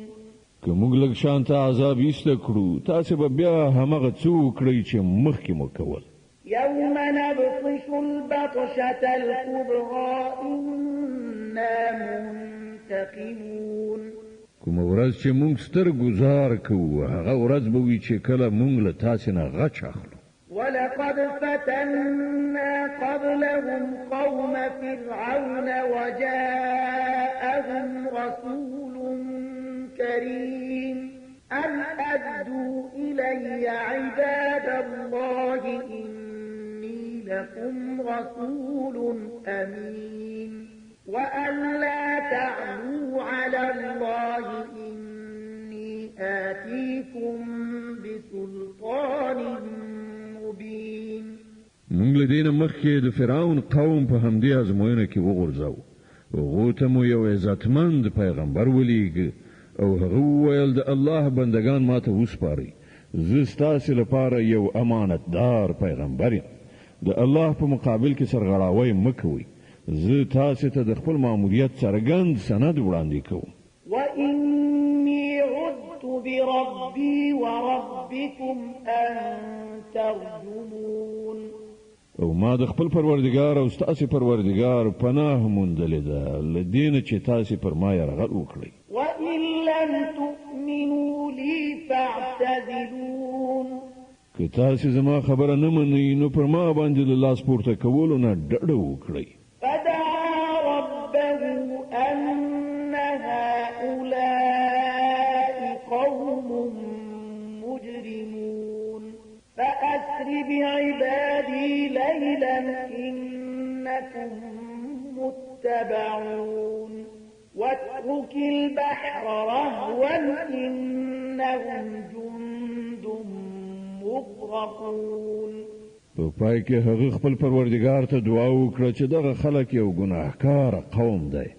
که موږ لږ شانته عذاب ایسته کړو تاسې به بیا همغه څه وکړئ چې مخکې مو کول. يوم نبطش البطشة الكبرى إنا منتقمون. کومه ورځ چې موږ ستر ګزار کوو هغه ورځ به وي چې کله موږ له تاسې نه غچ اخلو. ولقد فتنا قبلهم قوم فرعون وجاءهم رسول كريم أن أدوا إلي عباد الله إني لكم رسول أمين وأن لا تعلوا على الله إني آتيكم بسلطان مبين. موږ له دې نه مخکې د فرعون قوم په همدې ازموینه کې وغورځاو. هغو ته مو یو عزتمند پیغمبر ولیږه او هغه وویل د الله بندگان ماته وسپارئ. زه ستاسې لپاره یو امانتدار پیغمبر یم. د الله په مقابل کې سرغړاوی مه کوئ. زه تاسې ته د خپل ماموریت څرګند سند وړاندې کوم. وإني عذت بربي وربكم أن ترجمون. او ما د خپل پروردګار او ستاسې پروردګار پناه موندلې ده له دې نه چې تاسې پر ما یرغل وکړئ. وإن لم تؤمنوا لي فاعتزلون. که تاسې زما خبره نه منئ نو پر ما باندې له لاس پورته کولو نه ډډه وکړئ. فدعا ربه أن هؤلاء قوم مجرمون فأسر بعبادي ليلا إنكم متبعون واترك البحر رهوا إنهم جند مغرقون. په پای کې هغه خپل پروردګار ته دعا وکړه چې دغه خلک یو ګناهکار قوم دی.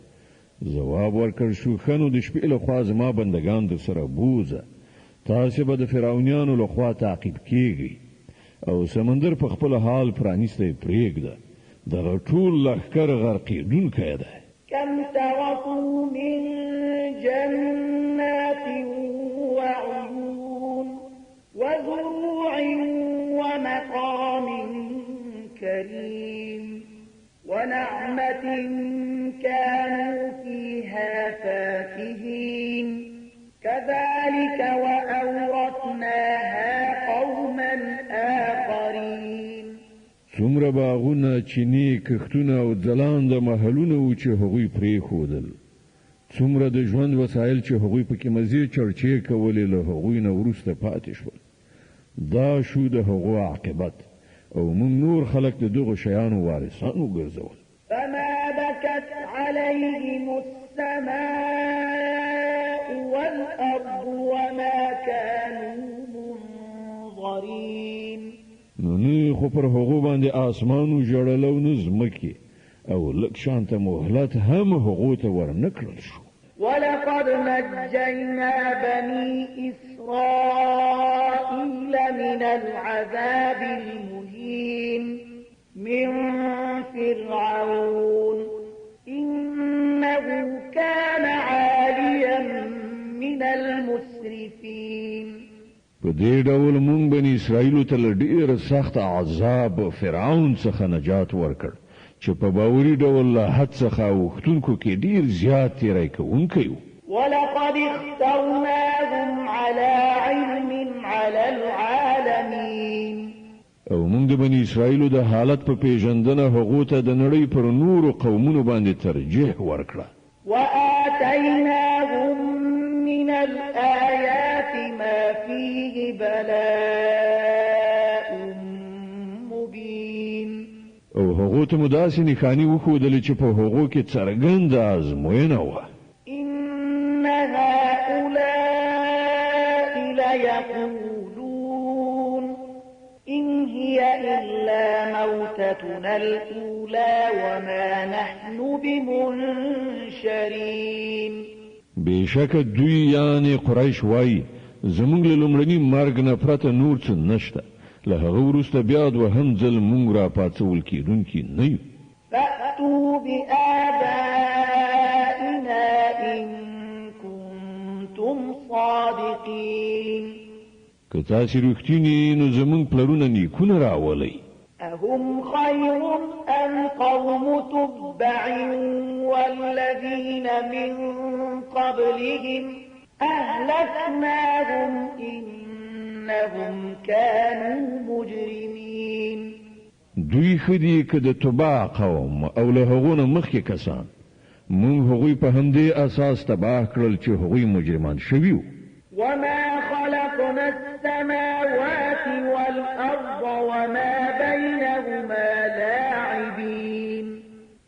جواب ورکړ شو ښه نو د شپې له خوا زما بندگان در سره بوځه تاسو به د فرعونانو لخوا تعقیب کیږي او سمندر په خپل حال پرانیسته پرېږده دغه ټول لښکر غرقېدونکی دی. كم تركوا من جنات وعيون وزروع ومقام كريم ونعمة كانوا فيها فاكهين كذلك وأورثناها قوما آخرين. څومره باغونه چینی کښتونه او ځلانده محلونه و چې هغوی پرېښودل څومره د ژوند وسایل چې هغوی پکې مزې چرچې کولې له هغوی نه وروسته پاتې شول دا شو د هغو عاقبت او موږ نور خلک د دغو شیانو وارثان وګرځول. فما بكت عليهم السماء والأرض وما كانوا منظرين. نو نه خو پر هغو باندې آسمانو ژړل او نه ځمکې او لږ شانته مهلت هم هغو ته ورنکړل شو. ولقد نجينا بني إسرائيل من العذاب المهين من فرعون إنه كان عاليا من المسرفين. په دې ډول مونږ بني اسرائیل ته له ډېر سخت عذاب فرعون څخه نجات ورکړ چې په باوري ډول له حد څخه اوښتونکو کې ډېر زیات تیری کوونکی و. ولقد اخترناهم على علم على العالمين. او مونږ د بني اسرائیل د حالت په پیژندنه هغو ته د نړۍ پر نورو قومونو باندې ترجیح ورکړه. وآتيناهم من الآيات ما فيه بلاء مبين. او هغو ته مو داسې نښانې وښودلې چې په هغو کې څرګنده ازموینه وه. إن هؤلاء ليقولون إن هي إلا موتتنا الأولى وما نحن بمنشرين. بشک دوی یعنی قریش وای زمونږ له لومړني مرګ نه پرته نور څه نشته له هغه وروسته بیا دوهم ځل مونږ را پاڅول کېدونکي نه یو. فأتوا بآبائنا إن كنتم صادقين. که تاسې رښتینی نو زمونږ پلرونه نیکونه راولئ. أهم خير أم قوم تبع والذين من قبلهم أهلكناهم إنهم كانوا مجرمين. دوی خدي که د تبع قوم او له هغونه مخکې کسان مونږ هغوی په همدې اساس تباه کړل چې هغوی مجرمان شوي وو. وما خلقنا السماوات والأرض وما بينهما لاعبين.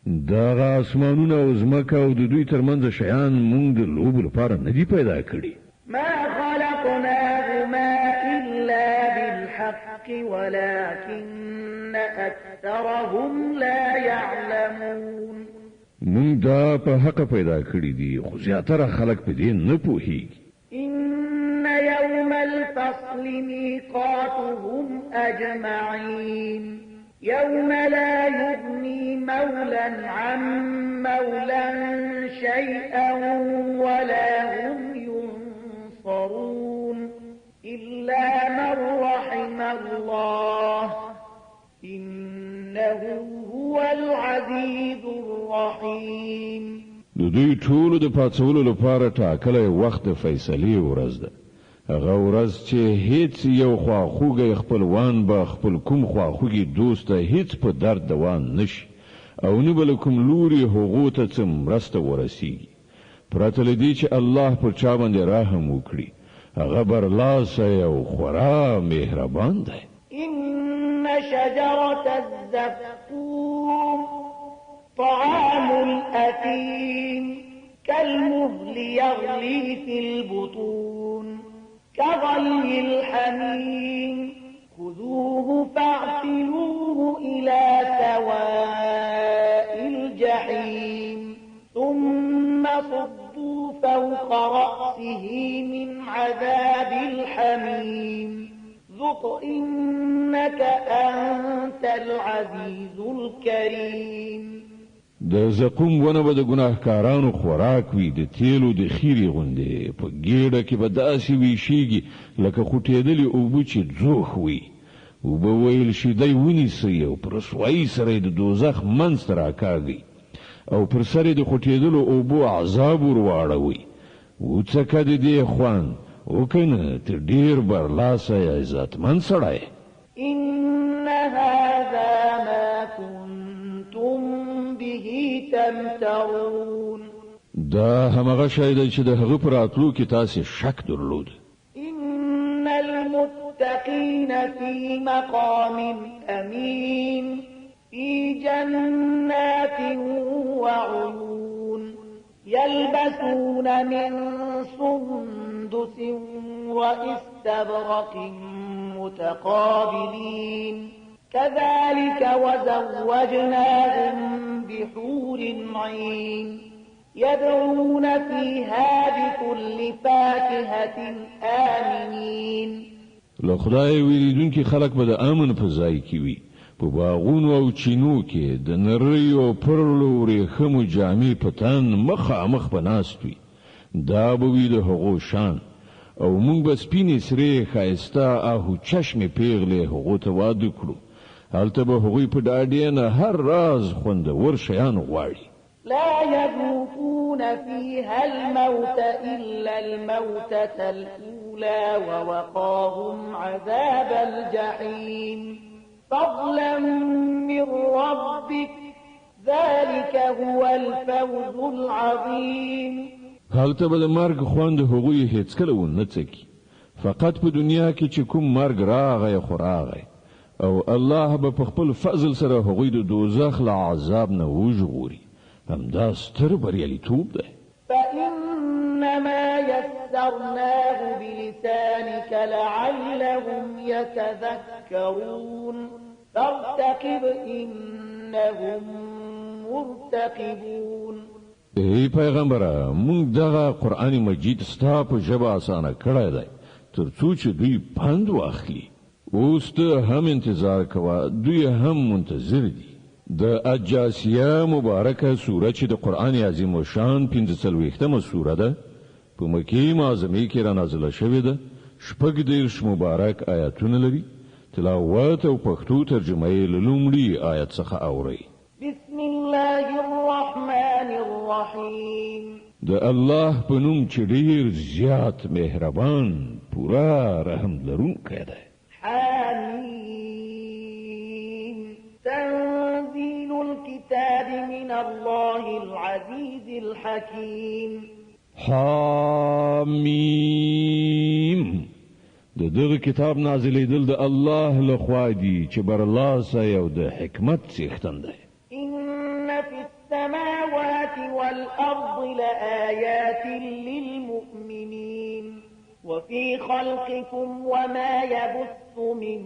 دغه اسمانونه او ځمکه او د دوی ترمنځ شیان مونږ د لوبو لپاره نه دي پیدا کړي. ما خلقناهما إلا بالحق ولكن أكثرهم لا يعلمون. مونږ دا په حق پیدا کړي دي خو زیاتره خلک په دې نه پوهیږي. إن يوم الفصل ميقاتهم أجمعين يوم لا يغني مولا عن مولا شيئا ولا هم ينصرون إلا من رحم الله إنه هو العزيز الرحيم. د دوی ټولو د پاتولو لپاره ټاکلی وخت د فیصلې ورځ ده. هغه ورځ چې هیڅ یو خواخوږی خپلوان به خپل کوم خواخوږي دوست ته هیڅ په درد دوان نشي او نه به له کوم لوري هغو ته څه مرسته ورسیږي پرته له دې چې الله پر چا باندې رحم وکړي. هغه برلاسی او خورا مهربان دی. إن شجرة الزقوم طعام الأثيم كالمهل يغلي في البطون كغلي الحميم خذوه فاعتلوه إلى سواء الجحيم ثم صبوا فوق رأسه من عذاب الحميم الحليم ذق إنك أنت العزيز الكريم. د زقوم ونه به د ګناهکارانو خوراک وي، د تیلو د خیرې غوندې په ګېډه کې به داسې ویشیږي لکه خوټېدلې اوبه چې ځوښ وي. اوبه ویل شي دی ونیسئ او په رسوایي سره یې د دوزخ منځ ته راکاږئ او پر سر یې د خوټېدلو اوبو عذاب ور واړوئ. وڅکه د دې خوند وکنه ته ډېر برلاسه عزتمند سړی. إن هذا ما كنتم به تمترون. دا همغه شی دی چې د هغه په راتلو کې تاسې شک درلود. إن المتقين في مقام أمين في جنات وعيون يلبسون من سندس وإستبرق متقابلين كذلك وزوجناهم بحور عين يدعون فيها بكل فاكهة آمنين. لخدای ویریدونکي خلق به د امن په ځای کې وي، په باغونو او چینو کې د نریو پرلو ورېښمو جامې په تن مخامخ به ناست وي. دا به وي د هغو شان او موږ به سپینې سرې ښایسته آهو چشمې پیغلې هغو ته واده کړو. هلته به هغوی په ډاډې نه هر راز خوندور شیان غواړي. لا يذوقون فيها الموت إلا الموتة الأولى ووقاهم عذاب الجحيم فضلا من ربك ذلك هو الفوز العظيم. هلته به د مرګ خوند هغوی هیڅکله ونه څکي، فقط په دنیا کې چې کوم مرګ راغی خو راغی او الله به په خپل فضل سره هغوی د دوزخ له عذاب نه وژغوري. همدا ستر بریالیتوب دی. فإنما يسرناه بلسانك لعلهم يتذكرون فارتقب إنهم مرتقبون. ای پیغمبره، موږ دغه قرآن مجید ستا په ژبه اسانه کړی دی تر څو چې دوی پند واخلي. اوس ته هم انتظار کوه، دوی هم منتظر دي. د اجاسیه مبارکه سوره چې د قرآن عظیم و شان 45مه سوره ده، په مکې معظمې کې را نازله شوې ده. 46 مبارک آیاتونه لري. تلاوت او پښتو ترجمه یې له لومړي آیت څخه اورئ. بسم الله الرحمن الرحیم. د الله په نوم چې ډېر زیات مهربان پورا رحم لرونکی دی. حمیم. تنزيل الكتاب من الله العزيز الحكيم. حمیم. د دغه کتاب نازلېدل د الله لخوا دی چې برلاسه او د حکمت څښتن دی. إن في السماوات والأرض لآيات للمؤمنين وفي خلقكم وما يبث من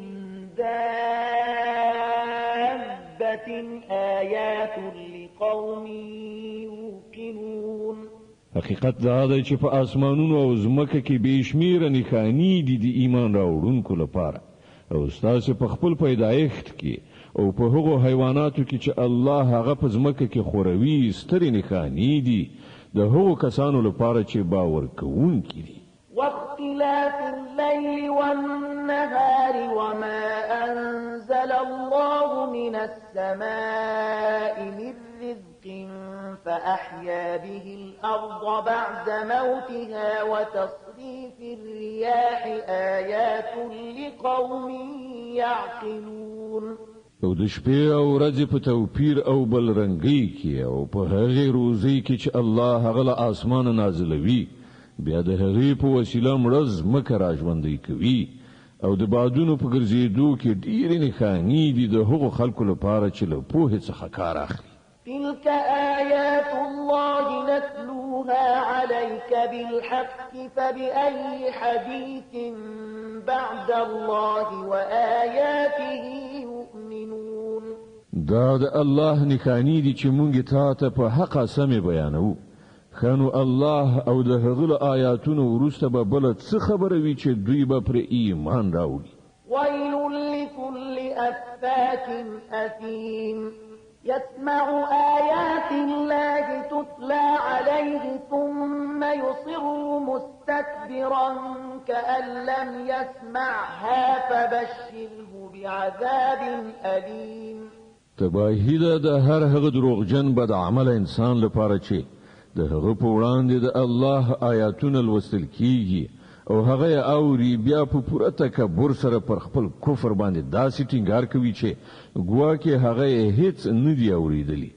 دابة آيات لقوم يوقنون. حقیقت دا دی چې په اسمانونو او ځمکه کې بېشمیره نښانې دي د ایمان راوړونکو لپاره او ستاسو په خپل پیدایښت کې او په هغو حیواناتو کې چې الله هغه په ځمکه کې خوروي سترې نښانې دي د هغو کسانو لپاره چې باور کوونکي دي. واختلاف الليل والنهار وما أنزل الله من السماء من رزق فأحيا به الأرض بعد موتها وتصريف الرياح آيات لقوم يعقلون. او د شپې او ورځې په توپیر او بل رنګۍ کې او په هغې روزۍ کې چې الله هغه له اسمانه نازلوي، بیا د هغې په وسیله مړه ځمکه راژوندی کوي او د بادونو په ګرځېدو کې ډېرې نښانې دي د هغو خلکو لپاره چې له پوهې څخه کار اخلي. تلك آيات الله نتلوها عليك بالحق فبأي حديث بعد الله وآياته يؤمنون. دا د الله نښانې دي چې مونږ ته په حق سمې بیانوو، خانو الله او د هغه له آیاتونو وروسته به بل څه خبره وي چې دوی به پر ایمان راوړي. ويل لكل أفاك أثيم يسمع آيات الله تتلى عليه ثم يصر مستكبرا كأن لم يسمعها فبشره بعذاب أليم. تباهی ده د هر هغه دروغجن بد عمل انسان لپاره چې د هغه په وړاندې د الله آیاتونه لوستل کیږي او هغه اوري بیا په پوره تکبر سره پر خپل کفر باندې داسې ټینګار کوي چې ګواکې هغه هیڅ نه دی اوریدلی.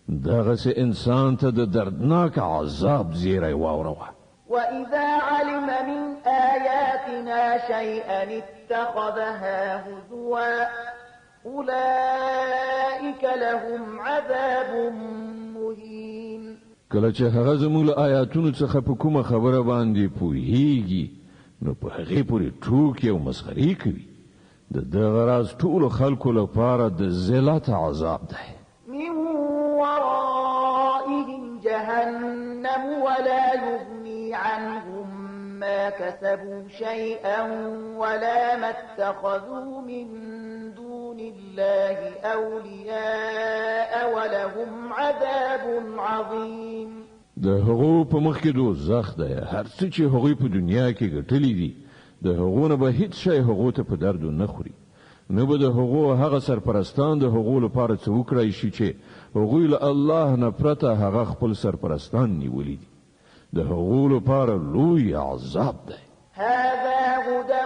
دغه انسان ته د دردناک عذاب زیری واوروه. وإذا علم من آياتنا شيئا اتخذها هزوا أولئك لهم عذاب مهين. کله چې هغه زموږ له آیاتونو څخه په کومه خبره باندې پوهیږي نو په هغه پورې ټوکې او مسخرې کوي. د دغه راز ټولو خلکو لپاره د ذلت عذاب ده. من ورائهم جهنم ولا يغني عنهم ما كسبوا شيئا ولا ما اتخذوا من دون الله أولياء ولهم عذاب عظيم. د هغو په مخ کې دوزخ ده. هر څه چې هغوی په دنیا کې ګټلي دي د هغو نه به هیڅ شی هغو ته په درد نه خوري. نه به د هغو هغه سرپرستان د هغو لپاره څه وکړای شي چې هغوی له الله نه پرته هغه خپل سرپرستان نیولي دي. د هغو لپاره لوی عذاب ده. هذا هدى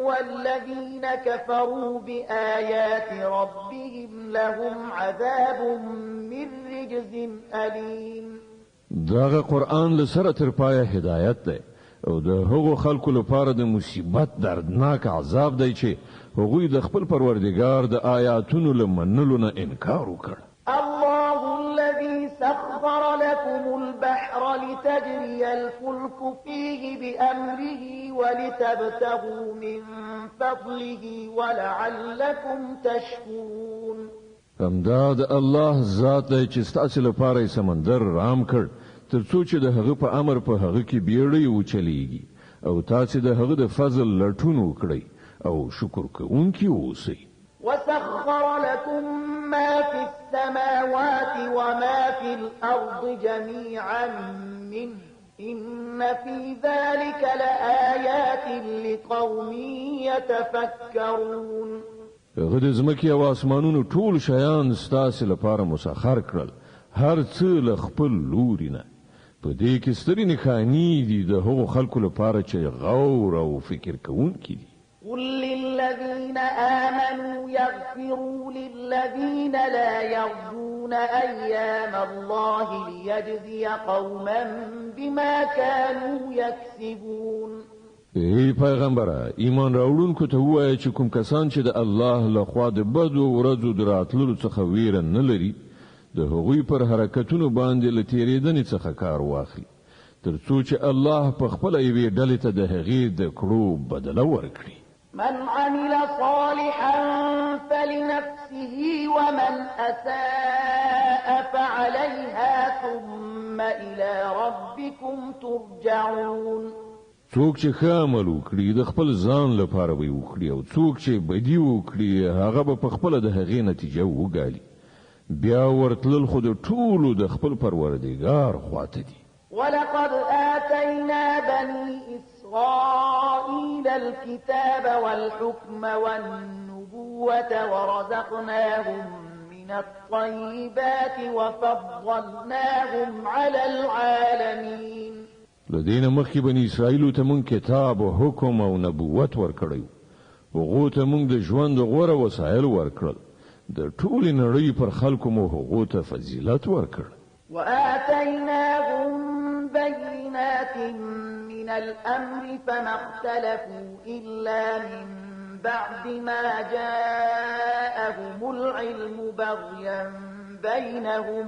والذين كفروا بآيات ربهم لهم عذاب من رجز أليم. داغه قرآن لسره تر پایه هدایت ده او د هغو خلکو لپاره د مصیبت دردناک عذاب دی چې هغوی د خپل پروردگار د آیاتونو له منلو نه انکار وکړ. الله الذي سخر لكم البحر لتجري الفلك فيه بأمره ولتبتغوا من فضله ولعلكم تشكرون. همدا د الله ذات دی چې ستاسو لپاره سمندر رام کړ ترڅو چې د هغه په امر په هغه کې بیړۍ وچلیږي او تاسو د هغه د فضل لټون وکړئ او شکر کوونکي اوسئ. وسخر لكم ما في السماوات وما في الأرض جميعا منه إن في ذلك لآيات لقوم يتفكرون. هغه د ځمکې او اسمانونو ټول شیان ستاسو لپاره مسخر کړل هر څه له خپل لوري نه. په دې کې سترې نښانې دي د هغو خلکو لپاره چې غور او فکر کوونکي دي. قل للذين آمنوا يغفروا للذين لا يرجون أيام الله ليجزي قوما بما كانوا يكسبون. ای پیغمبره ایمان راوړونکو ته وایي چې کوم کسان چې د الله له خوا د بدو ورځو د راتللو څخه ویره نه لري د هغوی پر حرکتونو باندې له تېرېدنې څخه کار واخلي ترڅو چې الله په خپله یوې ډلې ته د هغې د کړو بدله ورکړي. من عمل صالحا فلنفسه ومن أساء فعليها ثم إلى ربكم ترجعون. څوک چې ښه عمل وکړي د خپل ځان لپاره به وکړي او څوک چې بدي وکړي هغه به په خپله د هغې نتیجه وګالي. بیا ورتلل خو د ټولو د خپل پروردګار خواته دي. ولقد آتينا بني إسرائيل الكتاب والحكم والنبوة ورزقناهم من الطيبات وفضلناهم على العالمين. لدينا مخي بني اسرائيل ته مونږ کتاب او حکم او نبوت ورکړیو. هغو ته مونږ د ژوند غوره وسایل ورکړل. د ټولې نړۍ پر خلکو مو هغو ته فضیلت ورکړ. وآتيناهم بينات من الأمر فما اختلفوا إلا من بعد ما جاءهم العلم بغيا بينهم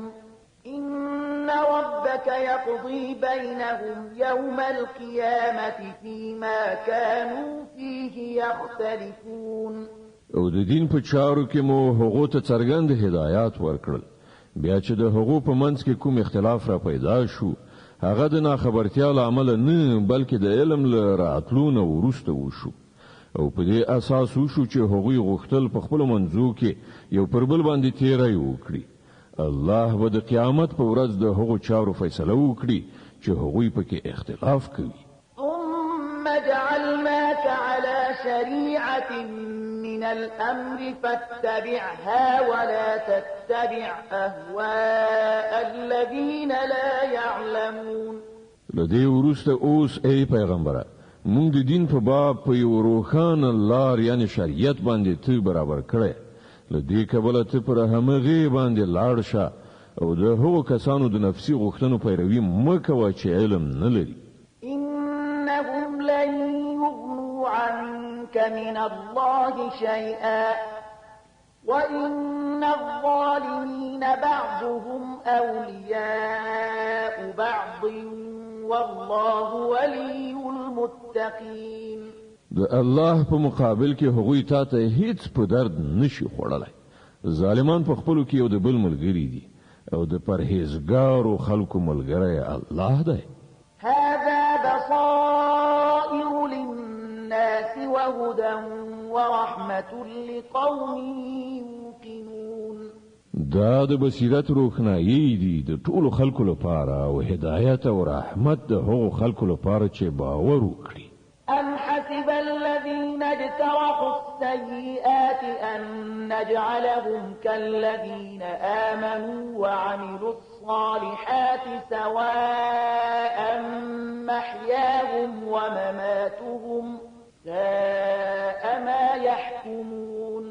إن ربك يقضي بينهم يوم القيامة فيما كانوا فيه يختلفون. او د دین په چارو کې مو هغو ته څرګند هدایات ورکړل. بیا چې د هغو په منځ کې کوم اختلاف را پیدا شو هغه د ناخبرتیا له امله نه بلکې د علم له راتلو نه وروسته وشو او په دې اساس وشو چې هغوی غوښتل په خپلو منځو کې یو پر بل باندې تیری وکړي. الله به د قیامت په ورځ د هغو چارو فیصله وکړي چې هغوی پکې اختلاف کوي. ثم جعلناك على شريعة من الأمر فاتبعها ولا تتبع أهواء الذين لا يعلمون. لدې وروسته اوس ای پیغمبره مونږ د دین په باب په یو روښانه لار یعنی شریعت باندې ته برابر کړی. لدې کبله ته پر همغې باندې لاړ شه او د هغو کسانو د نفسي غوښتنو پیروي مه کوه چې علم نه لري. إنهم لن يغنوا عنك من الله شيئا وإن الظالمين بعضهم أولياء بعض والله ولي المتقين. د الله په مقابل کې هغوی تا ته هیڅ په درد نشي خوړلای. ظالمان په خپلو کې یو د بل ملګري دي او د پرهیزګارو خلکو ملګری الله دی. هذا بصائر للناس وهدى ورحمة لقوم يوقنون. دا د بصیرت روښنایي دي د ټولو خلکو لپاره او هدایت او رحمت د هغو خلکو لپاره چې باور وکړي. أم حسب الذين اجترحوا السيئات أن نجعلهم كالذين آمنوا وعملوا الصالحات سواء محياهم ومماتهم ساء ما يحكمون.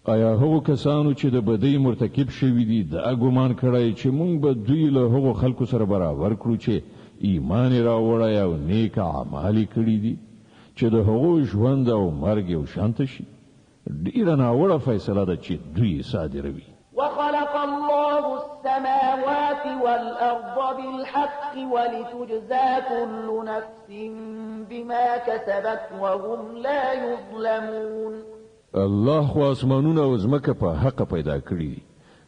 آیا هغو کسانو چې د بدۍ مرتکب شوي دي د ګمان کړی چې مونږ به دوی له هغو خلکو سره برابر کړو چې ایمان یې راوړی او نیک اعمال یې کړي دي چې د هغو ژوند او مرګ یو شانته شي. ډیره ناوړه فیصله ده چې دوی صادروي. وخلق الله السماوات والأرض بالحق ولتجزى كل نفس بما كسبت وهم لا يظلمون. الله خو اسمانونه او ځمکه په حق پیدا کړي دي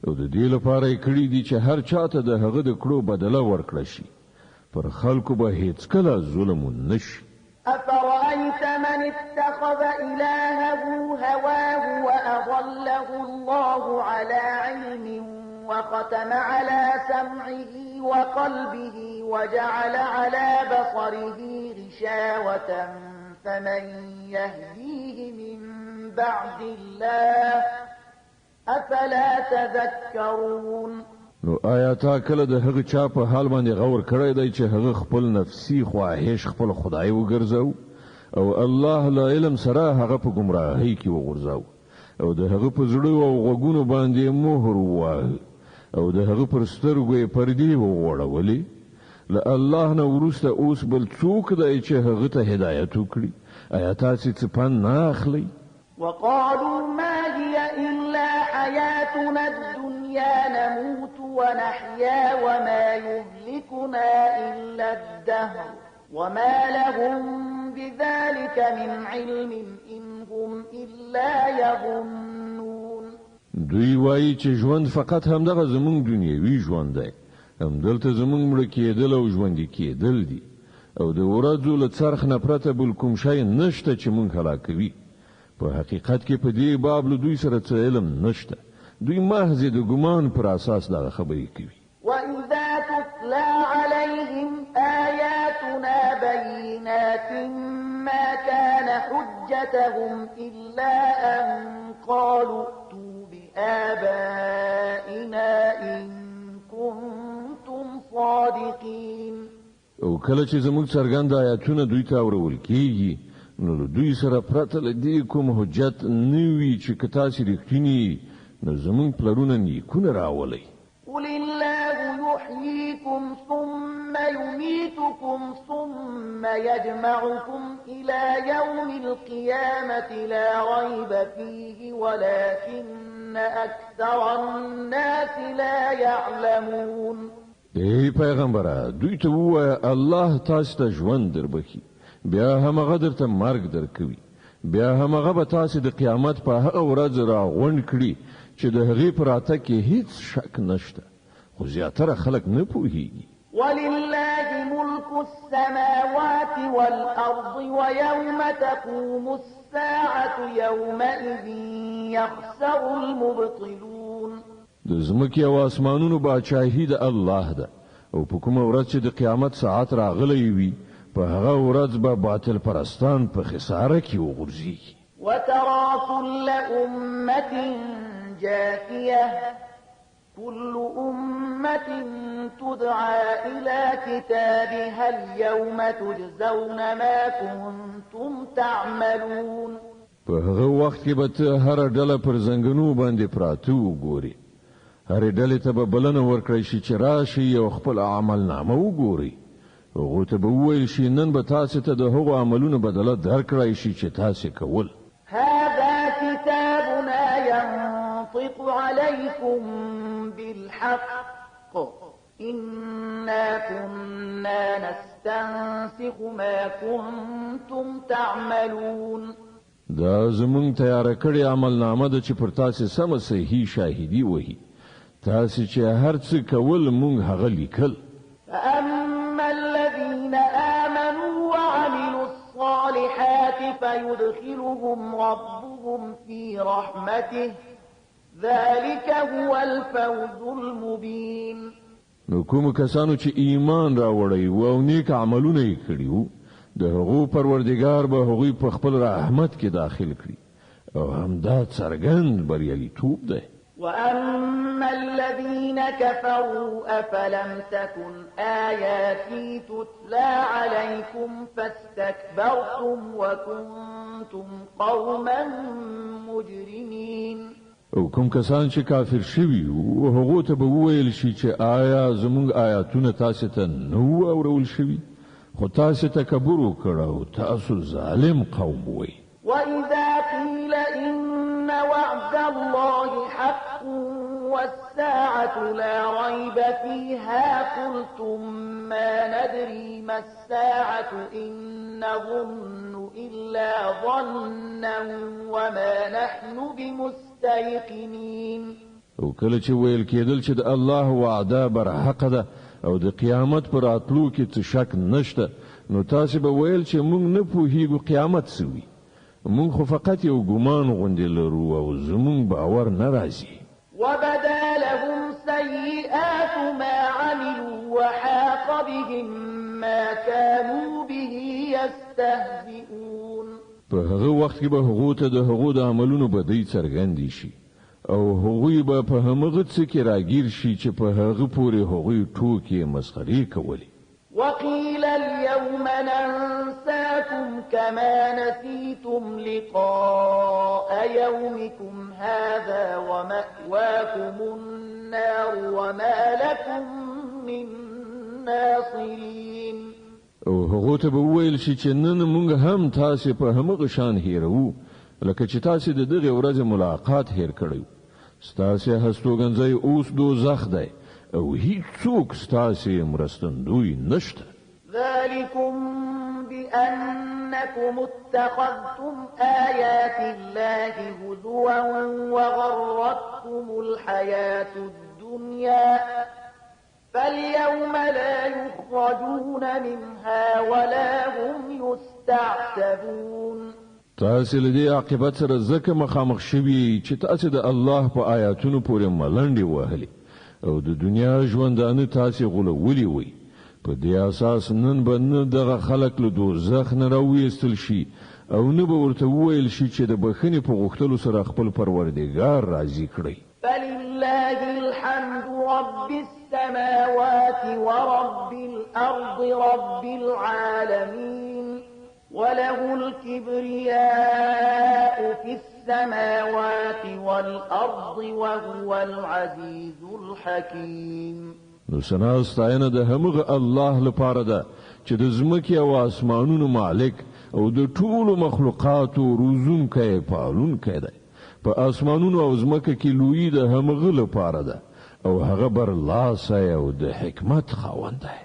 او د دې لپاره یې کړي دي چې هر چاته د هغه د کړو بدله ورکړه شي. پر خلکو به هیڅکله ظلم ونشي. أفرأيت من اتخذ إلهه هواه وأضله الله على علم وختم على سمعه وقلبه وجعل على بصره غشاوة فمن يهديه من بعد الله أفلا تذكرون. نو آیا تا کله د هغه چا په حال باندې غور کړی دی چې هغه خپل نفسي خواهش خپل خدای وګرځاو او الله له علم سره هغه په گمراهۍ کې وګرځاو او د هغه په زړه او غوږونو باندې مهر ووهه او د هغه پر سترګو یې پردې وغوړولې. له الله نه وروسته اوس بل څوک دی چې هغه ته هدایت وکړي؟ آیا تاسې څه پند نه اخلئ؟ وقالوا ما هي إلا حياتنا الدنيا نموت ونحيا وما يهلكنا إلا الدهر وما لهم بذلك من علم إن هم إلا يظنون. دوی وایي چې ژوند فقط همدغه زمونږ دنیوي ژوند دی، همدلته زمونږ مړه کېدل او ژوندي کېدل دي او د ورځو له څرخ نه پرته بل کوم شی نشته چې مونږ هلاکوي. په حقیقت کې په دې باب له دوی سره څه علم نشته. دوی محض د ګمان پر اساس دا خبرې کوي. وإذا تتلى عليهم آياتنا بينات ما كان حجتهم إلا أن قالوا ائتوا بآبائنا إن كنتم صادقين. او کله چې زموږ څرګند آیاتونه دوی ته اورول کیږي نو دوی سره پرته له دې کوم حجت نه وي چې که تاسې رښتیني نو زموږ پلرونه نیکونه راولئ. قل الله يحييكم ثم يميتكم ثم يجمعكم إلى يوم القيامة لا ريب فيه ولكن أكثر الناس لا يعلمون. ای پیغمبره دوی ته ووایه الله تاسو ته ژوند دربخي بیا همغه درته مرګ درکوي بیا همغه به تاسو د قیامت په هغه ورځ راغونډ کړي چې د هغې په راتګ کې هیڅ شک نشته خو زیاتره خلک نه پوهیږي. ولله ملك السماوات والأرض ويوم تقوم الساعة يومئذ يخسر المبطلون. د ځمکې او اسمانونو باچاهي د الله ده او په کومه ورځ چې د قیامت ساعت راغلی وي په هغه ورځ به باطل پرستان په خساره کې وغورځي. وترى كل أمة جاثية كل أمة تدعى إلى كتابها اليوم تجزون ما كنتم تعملون. په هغه وخت کې به ته هر ډله پر زنګنو باندې پراته وګوري. هر ډلې ته به بلنه ورکړی شي چې راشي او خپل عمل نامه وګوري. هغو ته به وویل شي نن به تاسې ته د هغو عملونو بدله درکړی شي چې تاسې کول. هذا كتابنا ينطق عليكم بالحق إنا كنا نستنسخ ما كنتم تعملون. دا زمون تیار کړی عمل نامه ده چې پر تاسې سمه صحیح شاهدي وهي. تاسې چې هر څه کول مونږ هغه لیکل. فأما الذين آمنوا وعملوا الصالحات فيدخلهم ربهم في رحمته ذلك هو الفوز المبين. نو کوم کسانو چې ایمان راوړی او نیک عملونه یې کړي وو د هغو پروردګار به هغوی په خپل رحمت کې داخل کړي او همدا څرګند بریالیتوب دی. وأما الذين كفروا أفلم تكن آياتي تتلى عليكم فاستكبرتم وكنتم قوما مجرمين. او کوم کسان چې کافر شوي او هغو ته به وویل شي چې آیا زموږ آیاتونه تاسو ته نو اورول شوي خو تاسو تکبر وکړ او تاسو ظالم قوم وئ. وإذا قيل إن وعد الله حق والساعة لا ريب فيها قلتم ما ندري ما الساعة إن نظن إلا ظنا وما نحن بمستيقنين. او کله چې ویل کېدل چې د الله وعده برحق ده او د قیامت پر راتلو کې څه شک نشته نو تاسو به ویل چې موږ نه پوهیږو قیامت څه وي. مونږ خو فقط یو ګمان غوندې لرو او زمونږ باور نه راځي. وبدا لهم سيئات ما عملوا وحاق بهم ما كانوا به يستهزئون. په هغه وخت کې به هغو ته د هغو د عملونو بدۍ څرګندې شي او هغوی به په همغه څه کې راګیر شي چې په هغه پورې هغوی ټوکې مسخرې کولې. وقيل اليوم ننساكم كما نسيتم لقاء يومكم هذا ومأواكم النار وما لكم من ناصرين. او هغه ته به ویل شي چې نن موږ هم تاسو په همغه شان هیرو لکه چې تاسو د دغه ورځې ملاقات هیر کړو. ستاسو هستوګنځي اوس دوزخ دی او هیڅوک ستاسو مرستندوی نشته. ذلكم بأنكم اتخذتم آيات الله هزوا وغرتكم الحياة الدنيا فاليوم لا يخرجون منها ولا هم يستعتبون. تاسو له دې عاقبت سره ځکه مخامخ شوي چې تاسو د الله په آیاتونو پورې ملنډې وهلې او د دنیا ژوندانه تاسو غولولي وي. په دې اساس نن به نه دغه خلک له دوزخ نه راوېستل شي او نه به ورته وویل شي چې د بخښنې په غوښتلو سره خپل پروردګار راضي کړي. فلله الحمد رب السماوات ورب الأرض رب العالمين وله الكبرياء في السماوات والأرض وهو العزيز الحكيم. نو سنا ستاینه د همغه الله لپاره ده چې د ځمکې او اسمانونو مالک او د ټولو مخلوقاتو روزونکی پالونکی دی. په اسمانونو او ځمکه کې لوی د همغه لپاره ده او هغه برلاسه او د حکمت خاوند دی.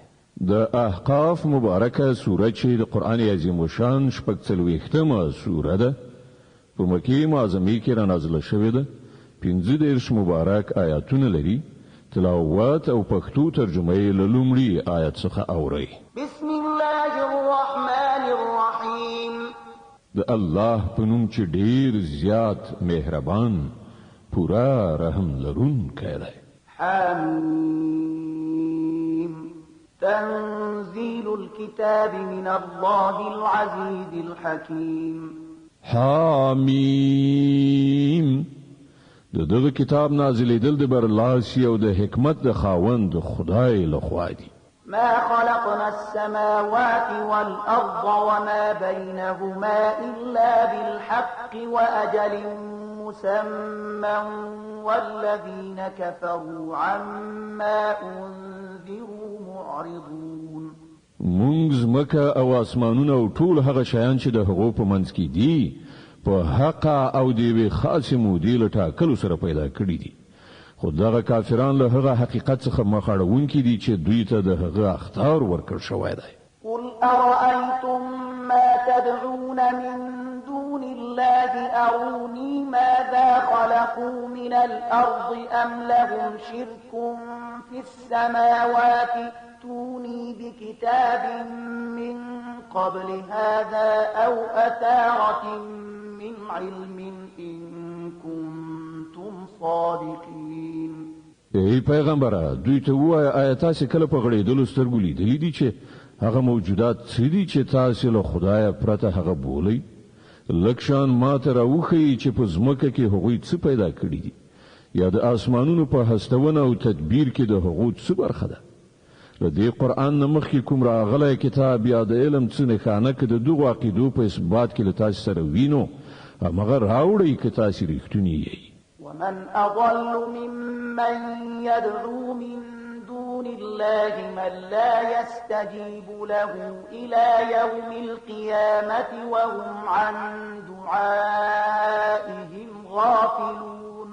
د احقاف مبارکه سوره چې د قرآن عظیم شان شپږ څلوېښتمه سوره ده په مکې معظمې کې را نازله شوې ده. 15 مبارک آیاتونه لري. تلاوت او پښتو ترجمه یې له لومړي آیت څخه اورئ. بسم الله الرحمن الرحیم. د الله په نوم چې ډیر زیات مهربان پورا رحم لرونکی دی. حمیم. تنزيل الكتاب من الله العزيز الحكيم. حمیم. دغه کتاب نازلېدل د برلاسی او د حکمت د خاوند خدای لخوا دی. ما خلقنا السماوات والأرض وما بينهما إلا بالحق وأجل مسمى والذين كفروا عما أنذروا معرضون. مونږ ځمکه او اسمانونه او ټول هغه شیان چې د هغو په منځ کې دي په حق او د یوې خاصې مودې له ټاکلو سره پیدا کړي دي. خو دغه کافران له هغه حقیقت څخه مخ اړوونکي دي چې دوی ته د هغه اخطار ورکړل شوی دی. قل أرأيتم ما تدعون من دون الله أروني ماذا خلقوا من الأرض أم لهم شرك في السماوات ائتوني بكتاب من قبل هذا أو أثارة من علم إن كنتم صادقين. ای پیغمبره دوی ته وایه آیا تاسو کله په غړېدلو سترګو لیدلی دي چې هغه موجودات څه دي چې تاسو له خدایه پرته هغه بولئ؟ لکشان ما ته راوښیي چې په ځمکه کې هغوی څه پیدا کړي دي یا د آسمانونو په هستونه او تدبیر کې د هغو څه برخه ده. له دې قرآن نه مخکې کوم راغلی کتاب یا د علم څه نښانه که د دغو عقیدو په اثبات کې له تاسو سره وینو همغه راوړئ که تاسو رښتونی یئ. ومن أضل ممن يدعو من دون الله من لا يستجيب له إلى يوم القيامة وهم عن دعائهم غافلون.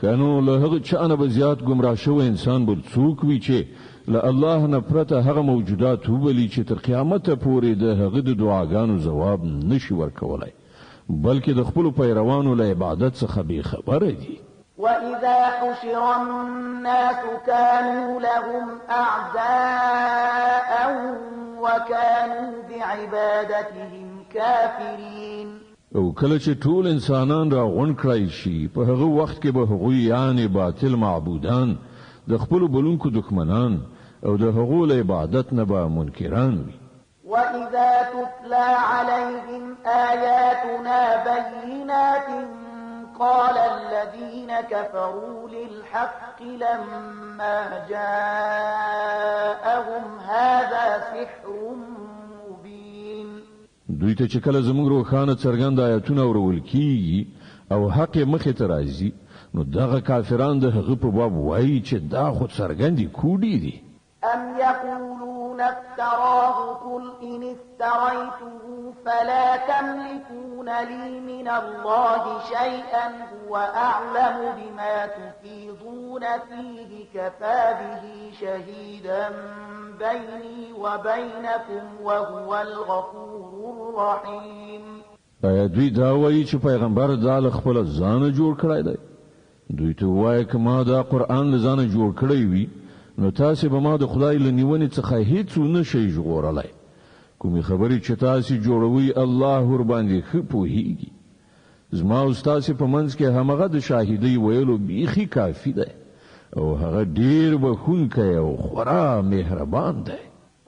خنو له هغه چانه به زیات گمراه شوی انسان بل څوک وي چې له الله نه پرته هغه موجودات وبلی چې تر قیامت پورې د هغه د دعاګانو جواب نشي ورکولای بلکې د خپل پیروانو له عبادت څخه بې خبره دي. وإذا حشر الناس كانوا لهم أعداء وكانوا بعبادتهم كافرين. او کله چې ټول انسانان را غون کړای شي په هغه وخت کې به هغوی یعنی باطل معبودان د خپل بلونکو دښمنان او د هغو له عبادت نه به منکران وي. وإذا تتلى عليهم آياتنا بينات قال الذين كفروا للحق لما جاءهم هذا سحر مبين. دوی ته چې کله زموږ روښانه څرګند آیاتونه اورول کیږي او حق مخې ته راځي نو دغه کافران د هغه په باب وایي چې دا خو څرګندې کوډې دي. أم يقولون افتراه قل إن افتريته فلا تملكون لي من الله شيئا هو أعلم بما تفيضون فيه كفى به شهيدا بيني وبينكم وهو الغفور الرحيم. آیا دوی دا وایي چې پیغمبر دا له خپل ځانه جوړ کړی دی؟ دوی ته وایي که ما دا قرآن له ځانه جوړ کړی وي نو تاسو به ما د خدای له نیونې څخه هیڅ نشئ ژغورلی. کومې خبرې چې تاسو جوړوي الله ور باندې ښه پوهیږي. زما او ستاسو په منځ کې همغه د شاهدۍ ویلو بیخي کافي دی او هغه ډیر بخښونکی او خورا مهربان دی.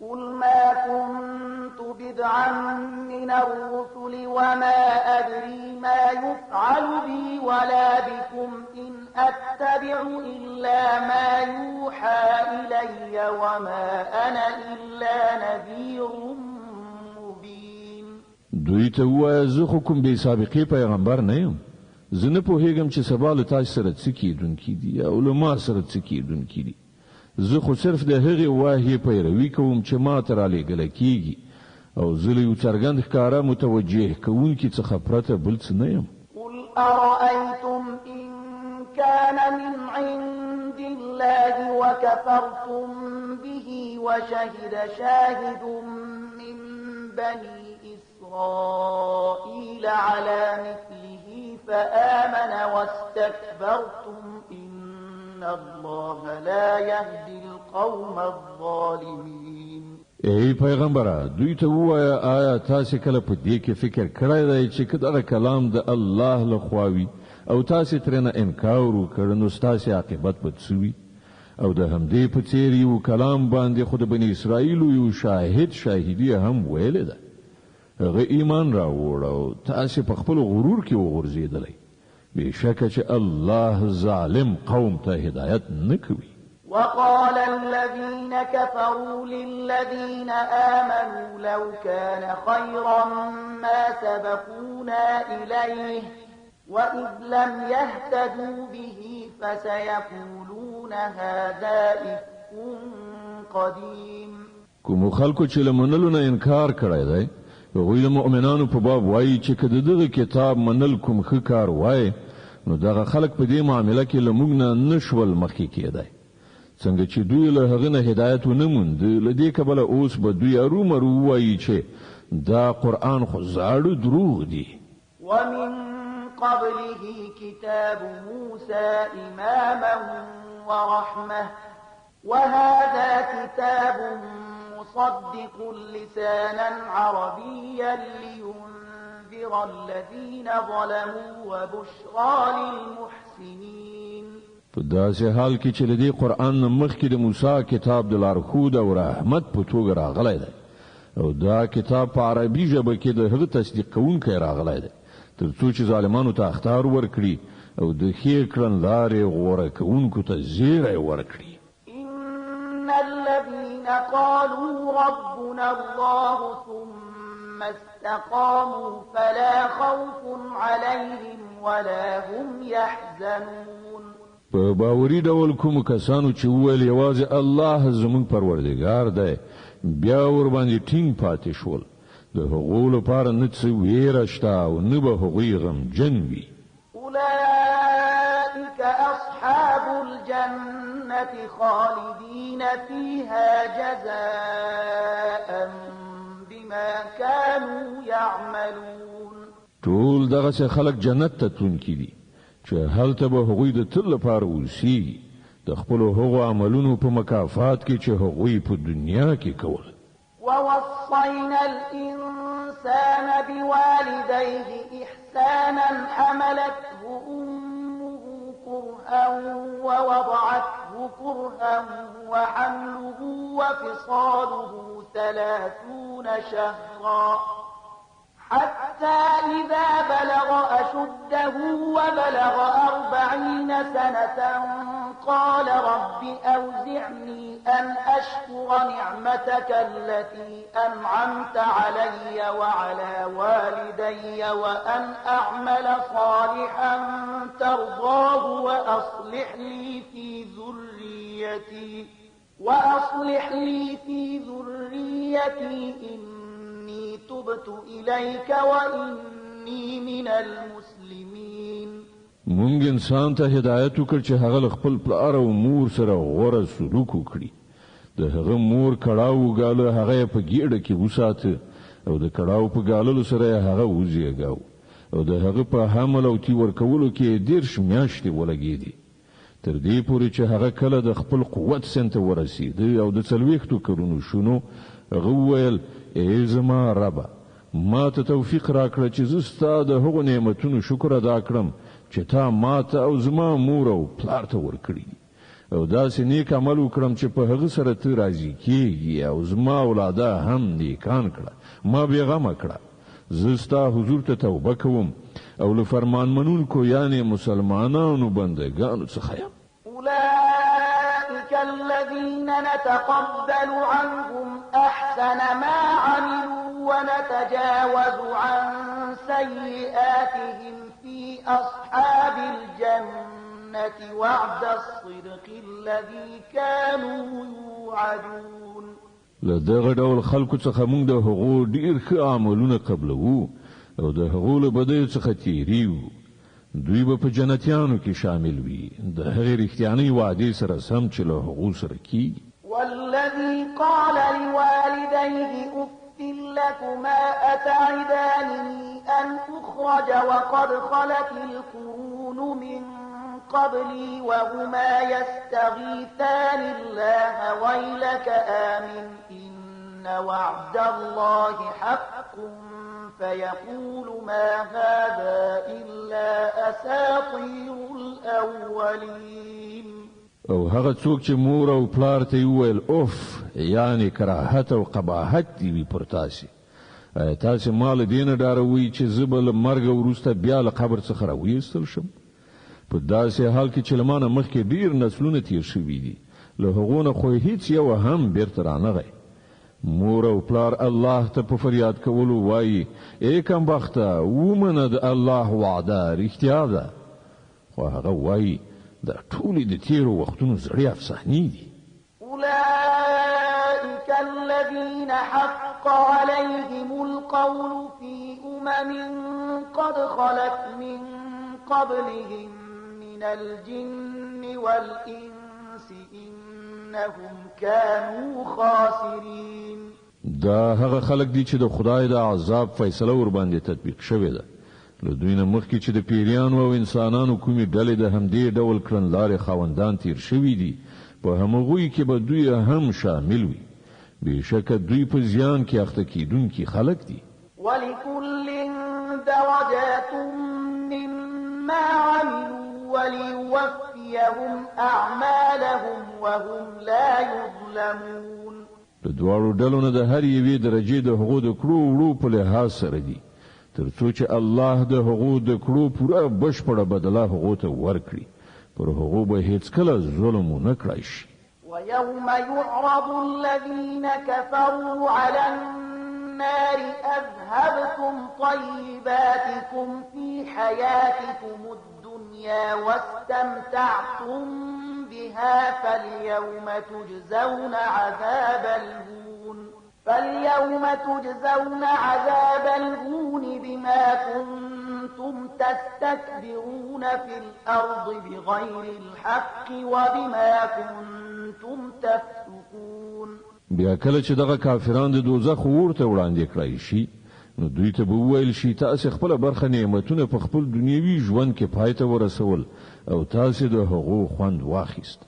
قل ما كنت بدعا من الرسل وما أدري ما يفعل بي ولا بكم إن أتبع إلا ما يوحى إلي وما أنا إلا نذير مبين. دوی ته وایه زه خو کوم بې سابقې پیغمبر نه یم. زه نه پوهېږم چې سبا له تاسو سره څه کېدونکي دي او له ما سره څه کېدونکي دي. زه خو صرف د هغې وحی پیروي کوم چې ما ته رالیږله کېږي او زه له یو څرګند ښکاره متوجه کوونکي څخه پرته بل څه نه یم. قل أرأيتم إن كان من عند الله وكفرتم به وشهد شاهد من بني إسرائيل على مثله فآمن واستكبرتم إن الله لا يهدي القوم الظالمين. ای پیغمبره دوی ته وایا آیا تاسو کله په دې کې فکر کړی دی چې کله کلام د الله لخوا او تاسو ترنه انکار وکړ نو تاسو عاقبت پدسوي او د همدې په څیر یو کلام باندې خود بنی اسرائیل یو شاهدی هم ویل ده هغه ایمان راوړ او تاسو په خپل غرور کې وغورځیدلې بشکه چې الله ظالم قوم ته هدایت نکوي. وقال الذين كفروا للذين آمنوا لو كان خيرا ما سبقونا إليه وإذ لم يهتدوا به فسيقولون هذا إفك قديم. کوم خلکو چې لمنلو نه انکار کړی دی هغوی د مؤمنانو په باب وایي چې که دغه کتاب منل کوم ښه کار وای نو دغه خلک په دې معامله کې له موږ نه نشول مخکې کېدی څنګه چې دوی له هغه نه هدایت ونه موند له دې کبله اوس به دوی ارومرو وایي چې دا قرآن خو زاړه دروغ دي. ومن قبله كتاب موسى إماما ورحمة وهذا كتاب مصدق لسانا عربيا لينذر الذين ظلموا وبشرى للمحسنين. په داسې حال کې چې لدی قرآن مخکې د موسی کتاب د لارښود او رحمت په توګه راغلی دی او دا کتاب په عربي ژبه کې د هغه تصدیق کوونکی راغلی دی ترڅو چې ظالمانو ته اخطار ورکړي او د ښې کړنلارې غوره کوونکو ته زیری ورکړي. إن الذين قالوا ربنا الله ثم استقاموا فلا خوف عليهم ولا هم يحزنون. په باوري ډول کوم کسانو چې ویل یوازې الله زموږ پروردګار دی بیا ور باندې ټینګ پاتې شول د هغو لپاره نه څه ویره شته او نه به هغوی غمجن وي. أولئك أصحاب الجنة خالدين فيها جزاء بما كانوا يعملون. ټول دغه خلک جنت ته تلونکي دي چې هلته به هغوی د تل لپاره اوسي د خپل هغو عملونو په مکافات کې چې هغوی په دنیا کې کول. ووصينا الإنسان بوالديه إحسانا حملته أمه كرها ووضعته كرها وحمله وفصاله 30 شهرا حتى إذا بلغ أشده وبلغ 40 سنة قال رب أوزعني أن أشكر نعمتك التي أنعمت علي وعلى والدي وأن أعمل صالحا ترضاه وأصلح لي في ذريتي إني تبت إليك وإني من المسلمين. مونږ انسان ته هدایت وکړ چې هغه خپل پلار او مور سره غوره سلوک وکړي د هغه مور کړهو غاله هغه په ګیړه کې وساته او د کړهو په غالو سره هغه وزیګاو او د هغه په حمل او تی ورکولو کې 10 میاشتې ولګېدي تر دې پورې چې هغه کله د خپل قوت سنت ورسید او د څلويختو کړونو شونو هغه ویل ای زما رب ما ته توفیق راکړه چې زستا د هغو نعمتونو شکر ادا کړم چې تا ما ته او زما مور او پلار ته ورکړي او داسې نیک عمل وکړم چې په هغه سره ته راضي کیږي او زما اولاده هم نیکان کړه ما بیغمه کړه زستا حضور ته توبه کوم او له فرمان منونکو یعنی مسلمانانو بندگانو څخه یم. أولئك الذين نتقبل عنهم أحسن ما عملوا ونتجاوز عن سيئاتهم في أصحاب الجنة وعد الصدق الذي كانوا يوعدون. لدغه ډول خلکو څخه موږ د هغو ډیر ښه عملونه قبلوو او د هغو له بدیو څخه تیریو دوی به په جنتیانو کې شامل وي د هغې رښتیانۍ وعدې سره سم چې له هغو سره کیږي. والذي قال لوالديه أف لكما أتعدانني أن أخرج وقد خلت القرون من قبلي وهما يستغيثان الله ويلك آمن إن وعد الله حق فيقول ما هذا إلا أساطير الأولين. او هغه څوک چې مور او پلار ته ویل اوف یعنی کراهت او قباحت دی پر تاسو تاسو مال دین ډاروي چې زبل مرګ وروسته بیا له قبر څخه راوېستل شم په داسې حال کې چې لمانه مخکې ډیر نسلونه تیر شوي دي له هغونه خو هیڅ یو هم بیرته رانغی مور او پلار الله ته په فریاد کولو وایي ای کم بخته ومنه د الله وعده رښتیا ده خو هغه وایي دا ټولې د تیرو وختونو زړې افسانې دي. أولئك الذين حق عليهم القول في قد خلت من قبلهم من الجن والإنس إنهم كانوا خاسرين. دا هغه خلق دي چې د خدای د عذاب فیصله ور باندې تطبیق شوې ده له دوی نه مخکې چې د پیریانو او انسانانو کومې ډلې د همدې ډول کړنلارې خاوندان تیر شوي دي په همغوی کې به دوی هم شامل وي بېشکه دوی په زیان کې اخته کیدونکي خلق دي. ولكل درجات مما عملوا وليوفيهم أعمالهم وهم لا يظلمون. د دواړو ډلو نه د هر یوې درجې د هغو د کړو وړو په لحاظ سره دي تر څو چې الله د هغو د کړو پوره بشپړه بدله هغو ته ورکړي پر هغو به هیڅکله ظلم ونه کړای شي. ويوم يعرض الذين كفروا على النار أذهبتم طيباتكم في حياتكم الدنيا واستمتعتم بها فاليوم تجزون عذاب الهون بما كنتم تستكبرون في الأرض بغير الحق وبما كنتم تفسقون. بیا کله چې دغه کافران د دوزخ ورته وړاندې کړای شي نو دوی ته به وویل شي تاسو خپل برخه نعمتونه په خپل دنیوي ژوند کې پای ته ورسول او تاسو د هغو خوند واخیست.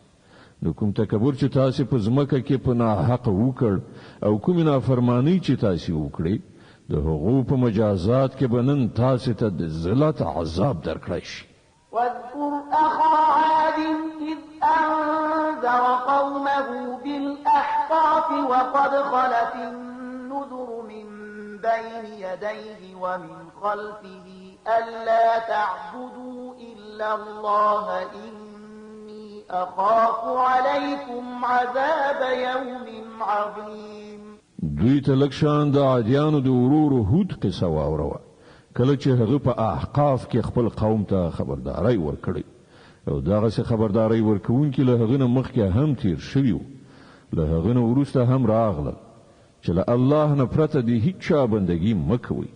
نو کوم تکبر چې تاسو په ځمکه کې په ناحق وکړ او کوم نافرمانی چې تاسو وکړي د هغو په مجازات کې بنن تاسو ته د ذلت عذاب درکړی شي. واذكر أخا عاد إذ أنذر قومه بالأحقاف وقد خلت النذر من بين يديه ومن خلفه ألا تعبدوا إلا الله إني أخاف عليكم عذاب يوم عظيم. دوی ته لکشان د عادیانو د ورور هود قصه واوروه کله چې هغه په احقاف کې خپل قوم ته خبرداري ورکړي او دغه څه خبرداري ورکوونکي له هغه نه مخکې هم تیر شوی له هغه نه وروسته هم راغله چې له الله نه پرته د هیڅ چا بندګي مکوي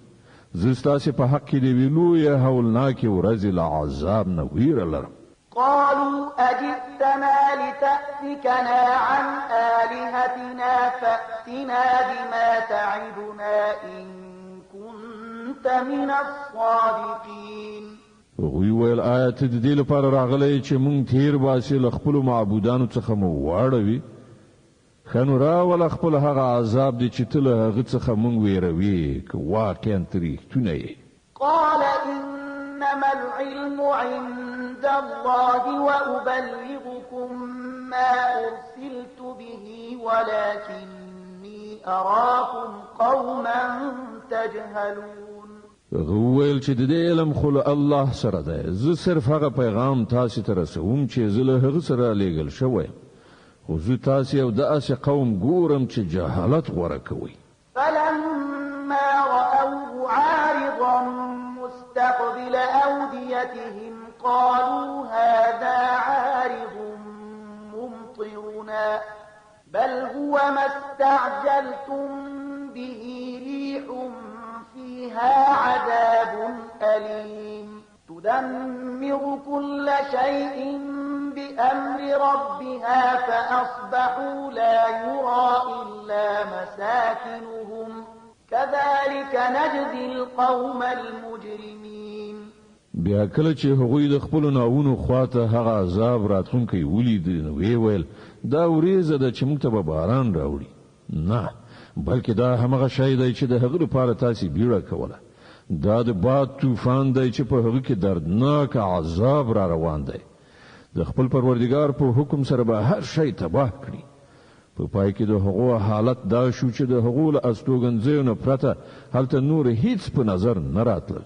زه ستاسو په حق کې د ویلوې هولناکې ورځې له عذاب نه ویره لرم. قالوا أجئتنا لتأفكنا عن آلهتنا فأتنا بما تعدنا إن كنت من الصادقين. وی ویل آیت د دې لپاره راغلی چې مونږ تیر باسي له خپل معبودانو څخه مو واړوي خنو را ول خپل هغه عذاب دي چې تل هغه څخه مونږ ویروي که واقعا تریختونه یې. قال إنما العلم عند الله وأبلغكم ما أرسلت به ولكني أراكم قوما تجهلون. غویل چې د علم خو الله سره ده زه صرف هغه پیغام تاسو ته رسوم چې زه له هغه سره لېږل شوی خو زه تاسو یو داسې قوم ګورم چې جهالت غوره کوي. فلما رأوه عارضا مستقبل أوديتهم قالوا هذا عارض ممطرنا بل هو ما استعجلتم به ريح فيها عذاب أليم تدمر كل شيء بأمر ربها فأصبحوا لا يرى إلا مساكنهم كذلك نجزي القوم المجرمين. بیا کله چې هغوی د خپل ناونو خواته هغه عذاب راتلونکی ولید نو ویل دا وریځه د چې موږ ته به باران راوړي نه بلکې دا همغه شی دی چې د هغه لپاره تاسو بیړه کوله دا د باد طوفان دی چې په هغه کې دردناک عذاب را روان دی د خپل پروردگار په حکم سره به هر شی تباه کړي په پای کې د هغو حالت دا شو چې د هغو له استوګنځیو نه پرته هلته نور هیڅ په نظر نه راتلل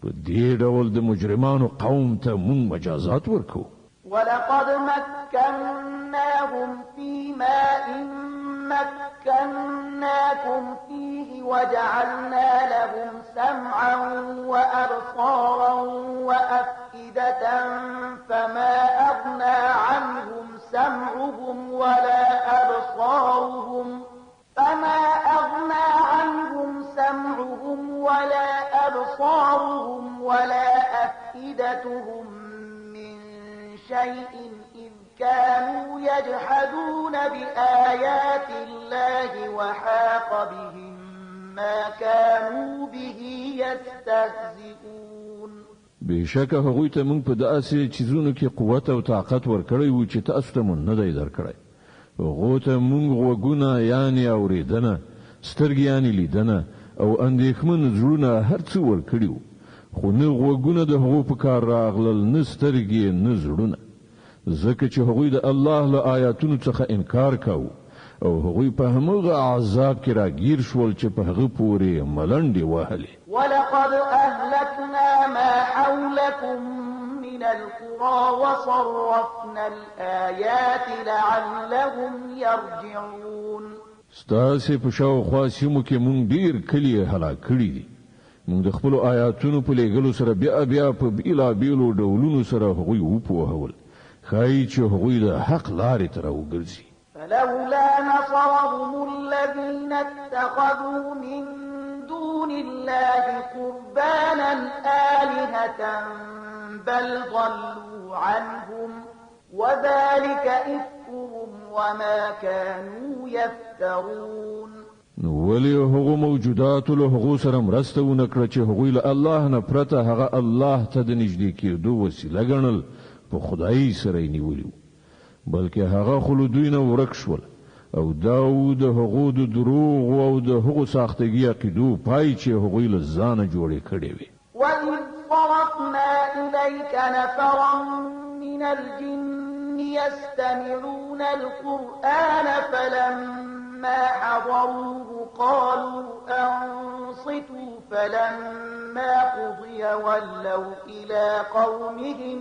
په دې ډول د مجرمانو قوم ته مونږ مجازات ورکو ولقد مكناهم في ماء مكناكم فيه وجعلنا لهم سمعا وأبصارا وأفئدة فما أغنى عنهم سمعهم ولا أبصارهم ولا أفئدتهم من شيء إذ كانوا يجحدون بآيات الله وحاق بهم ما كانوا به يستهزئون بشک هغوی ته موږ په داسې چیزونو کې قوت او طاقت ورکړی وو چې تاسو ته مونږ نه دی درکړی هغه ته موږ وګونه یعنی اوریدنه سترګې یعنی لیدنه او اندېښمن زړونه هر څه ورکړیو خو نه وګونه د هغو په کار راغلل نه سترګې نه زړونه ځکه چې هغوی د الله له آیاتونو څخه انکار کاوه او هغوی په همغه عذاب کې راګیر شول چې په هغه پورې ملنډې وهلې ولقد أهلكنا ما حولكم من القرى وصرفنا الآيات لعلهم يرجعون ستاسې په شاوخوا سیمو کې مونږ ډیر کلي هلاک کړي دي مونږ د خپلو آیاتونو په لیږلو سره بیا په بیلابیلو ډولونو سره هغوی وپوهول ښایي چې هغوی د حق لارې ته راوګرځي فلولا نصرهم الذين اتخذوا من دون الله قربانا آلهة بل ضلوا عنهم وذلك إفكهم وما كانوا يفترون ولی هغو موجودات له هغو سره مرسته ونه کړه چې هغوی له الله نه پرته هغه الله ته د نږدې کېدو وسیله ګڼل په خدای سره یې نیولي بلکې هغه خو له دوی نه ورک شول او دا د هغو د دروغ او د هغو ساختګي عقیدو پای چې هغوی له ځانه جوړې کړې وي وَإِذْ صَرَفْنَا إِلَيْكَ نَفَرًا مِنَ الْجِنِّ يَسْتَمِعُونَ الْقُرْآنَ فَلَمَّا حَضَرُوهُ قَالُوا أَنصِتُوا فَلَمَّا قُضِيَ وَلَّوْا إِلَى قَوْمِهِمْ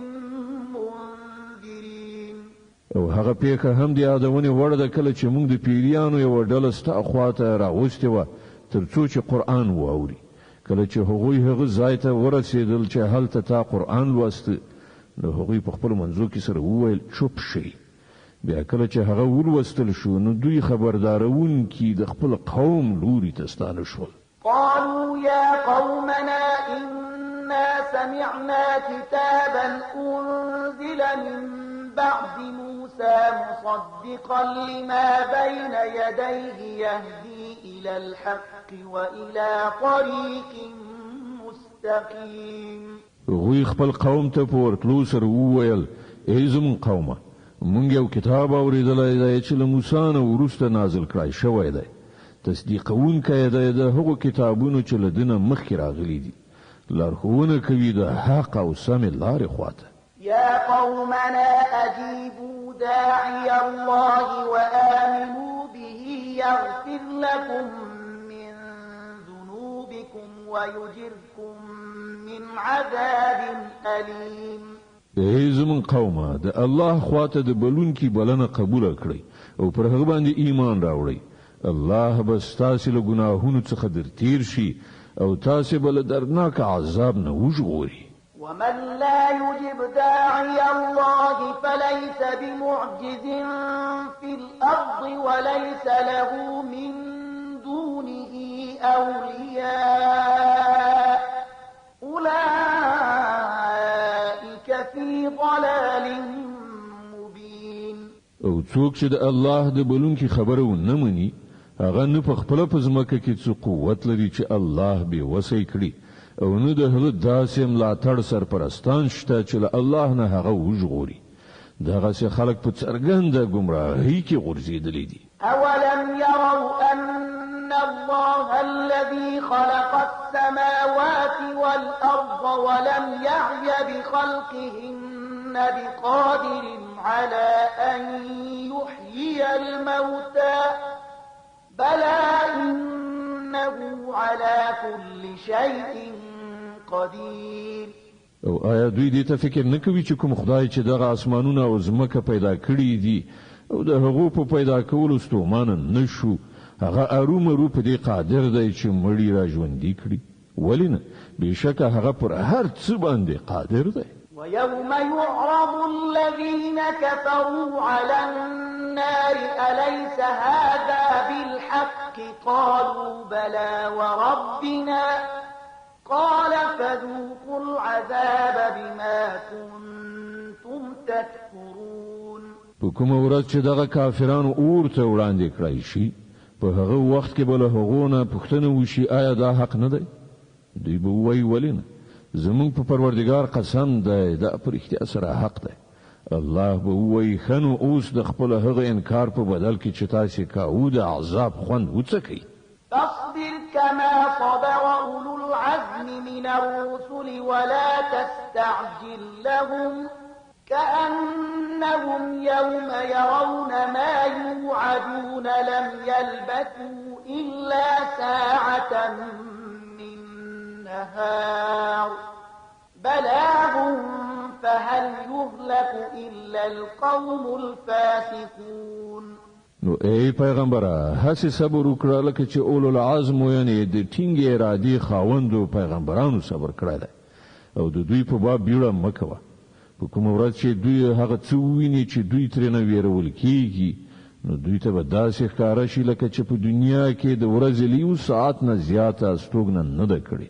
مُنذِرِينَ او هغه پیښه هم د یادونې وړ ده کله چې موږ د پیریانو یو ډله ستا خواته راوستې وه تر څو چې قرآن واوري کله چې هغوی هغه ځای ته ورسېدل چې هلته تا قرآن لوسته نو هغوی په خپلو منځو کې سره وویل چوپ شئ بیا کله چې هغه ولوستل شو نو دوی خبردارونکي د خپل قوم لوري ته ستانه شول قالوا يا قومنا إنا سمعنا كتابا أنزل من بعد موسى مصدقا لما بين يديه يهدي إلى الحق وإلى طريق مستقيم هغوی خپل قوم ته په ورتلو سره وویل ای زموږ قومه مونږ یو کتاب اورېدلی دی چې له موسی نه وروسته نازل کړی شوی دی تصدیقونکی دی د هغو کتابونو چې له ده نه مخکې راغلي دي لارښوونه کوي د حق او سمې لارې خواته يا قومنا أجيبوا داعي الله وآمنوا به يغفر لكم من ذنوبكم ويجركم من عذاب أليم ای زمون قومه د الله خواته د بلونکي بلنه قبول کړئ او پر هغه باندې ایمان راوړئ الله به ستاسو له ګناهونو څخه در تیر شي او تاسو بل درناک عذاب نه وژغوري ومن لا يجب داعي الله فليس بمعجز في الأرض وليس له من دونه أولياء أولئك في ضلال مبين او څوک چې د الله د بلونکي خبره ونه مني هغه نه په خپل پزماکه کې څه قوت لري چې الله به وسې کړی او نه د هغه داسې ملاتړ سرپرستان شته چې له الله نه هغه وژغوري. دغسې خلک په څرګنده ګمراهۍ کې غورځېدلي دي. أولم يروا أن الله الذي خلق السماوات والأرض ولم يعي بخلقهن بقادر على أن يحيي الموتى بلى إنه على كل شيء قدير. او آیا دوی دې ته فکر نه کوي چې کوم خدای چې دغه اسمانونه او ځمکه پیدا کړي دي او د هغو په پیدا کولو ستومانه نشو، هغه ارومرو په دې قادر دی چې مړي را ژوندي کړي؟ ولې نه؟ بېشکه هغه پر هر څه باندې قادر دی. ويوم يعرض الذين كفروا على النار أليس هذا بالحق قالوا بلى وربنا قال فذوقوا العذاب بما كنتم تكفرون. په کومه ورځ چې دغه کافرانو اور ته وړاندې کړای شي، په هغه وخت کې به له هغو نه پوښتنه وشي آیا دا حق نه دی؟ دوی به ووایي ولې نه؟ زموږ په پروردګار قسم دی دا په رښتیا سره حق دی. الله به ووایي ښه نو اوس د خپل هغه انکار په بدل کې چې تاسې کاوه د عذاب خوند وڅکئ. فاصبر كما صبر أولو العزم من الرسل ولا تستعجل لهم كأنهم يوم يرون ما يوعدون لم يلبثوا إلا ساعة من نهار بلاغ فهل يهلك إلا القوم الفاسقون. نو ای پیغمبره هسې صبر وکړه لکه چې اولو العزم یعنې د ټینګې ارادې خاوندو پیغمبرانو صبر کړی دی، او د دوی په باب بیړه مه کوه. په کومه ورځ چې دوی هغه څه وویني چې دوی ترېنه ویرول کېږي، نو دوی ته به داسې ښکاره شي لکه چې په دنیا کې د ورځې له یو ساعت نه زیاته استوګنه نه ده کړې.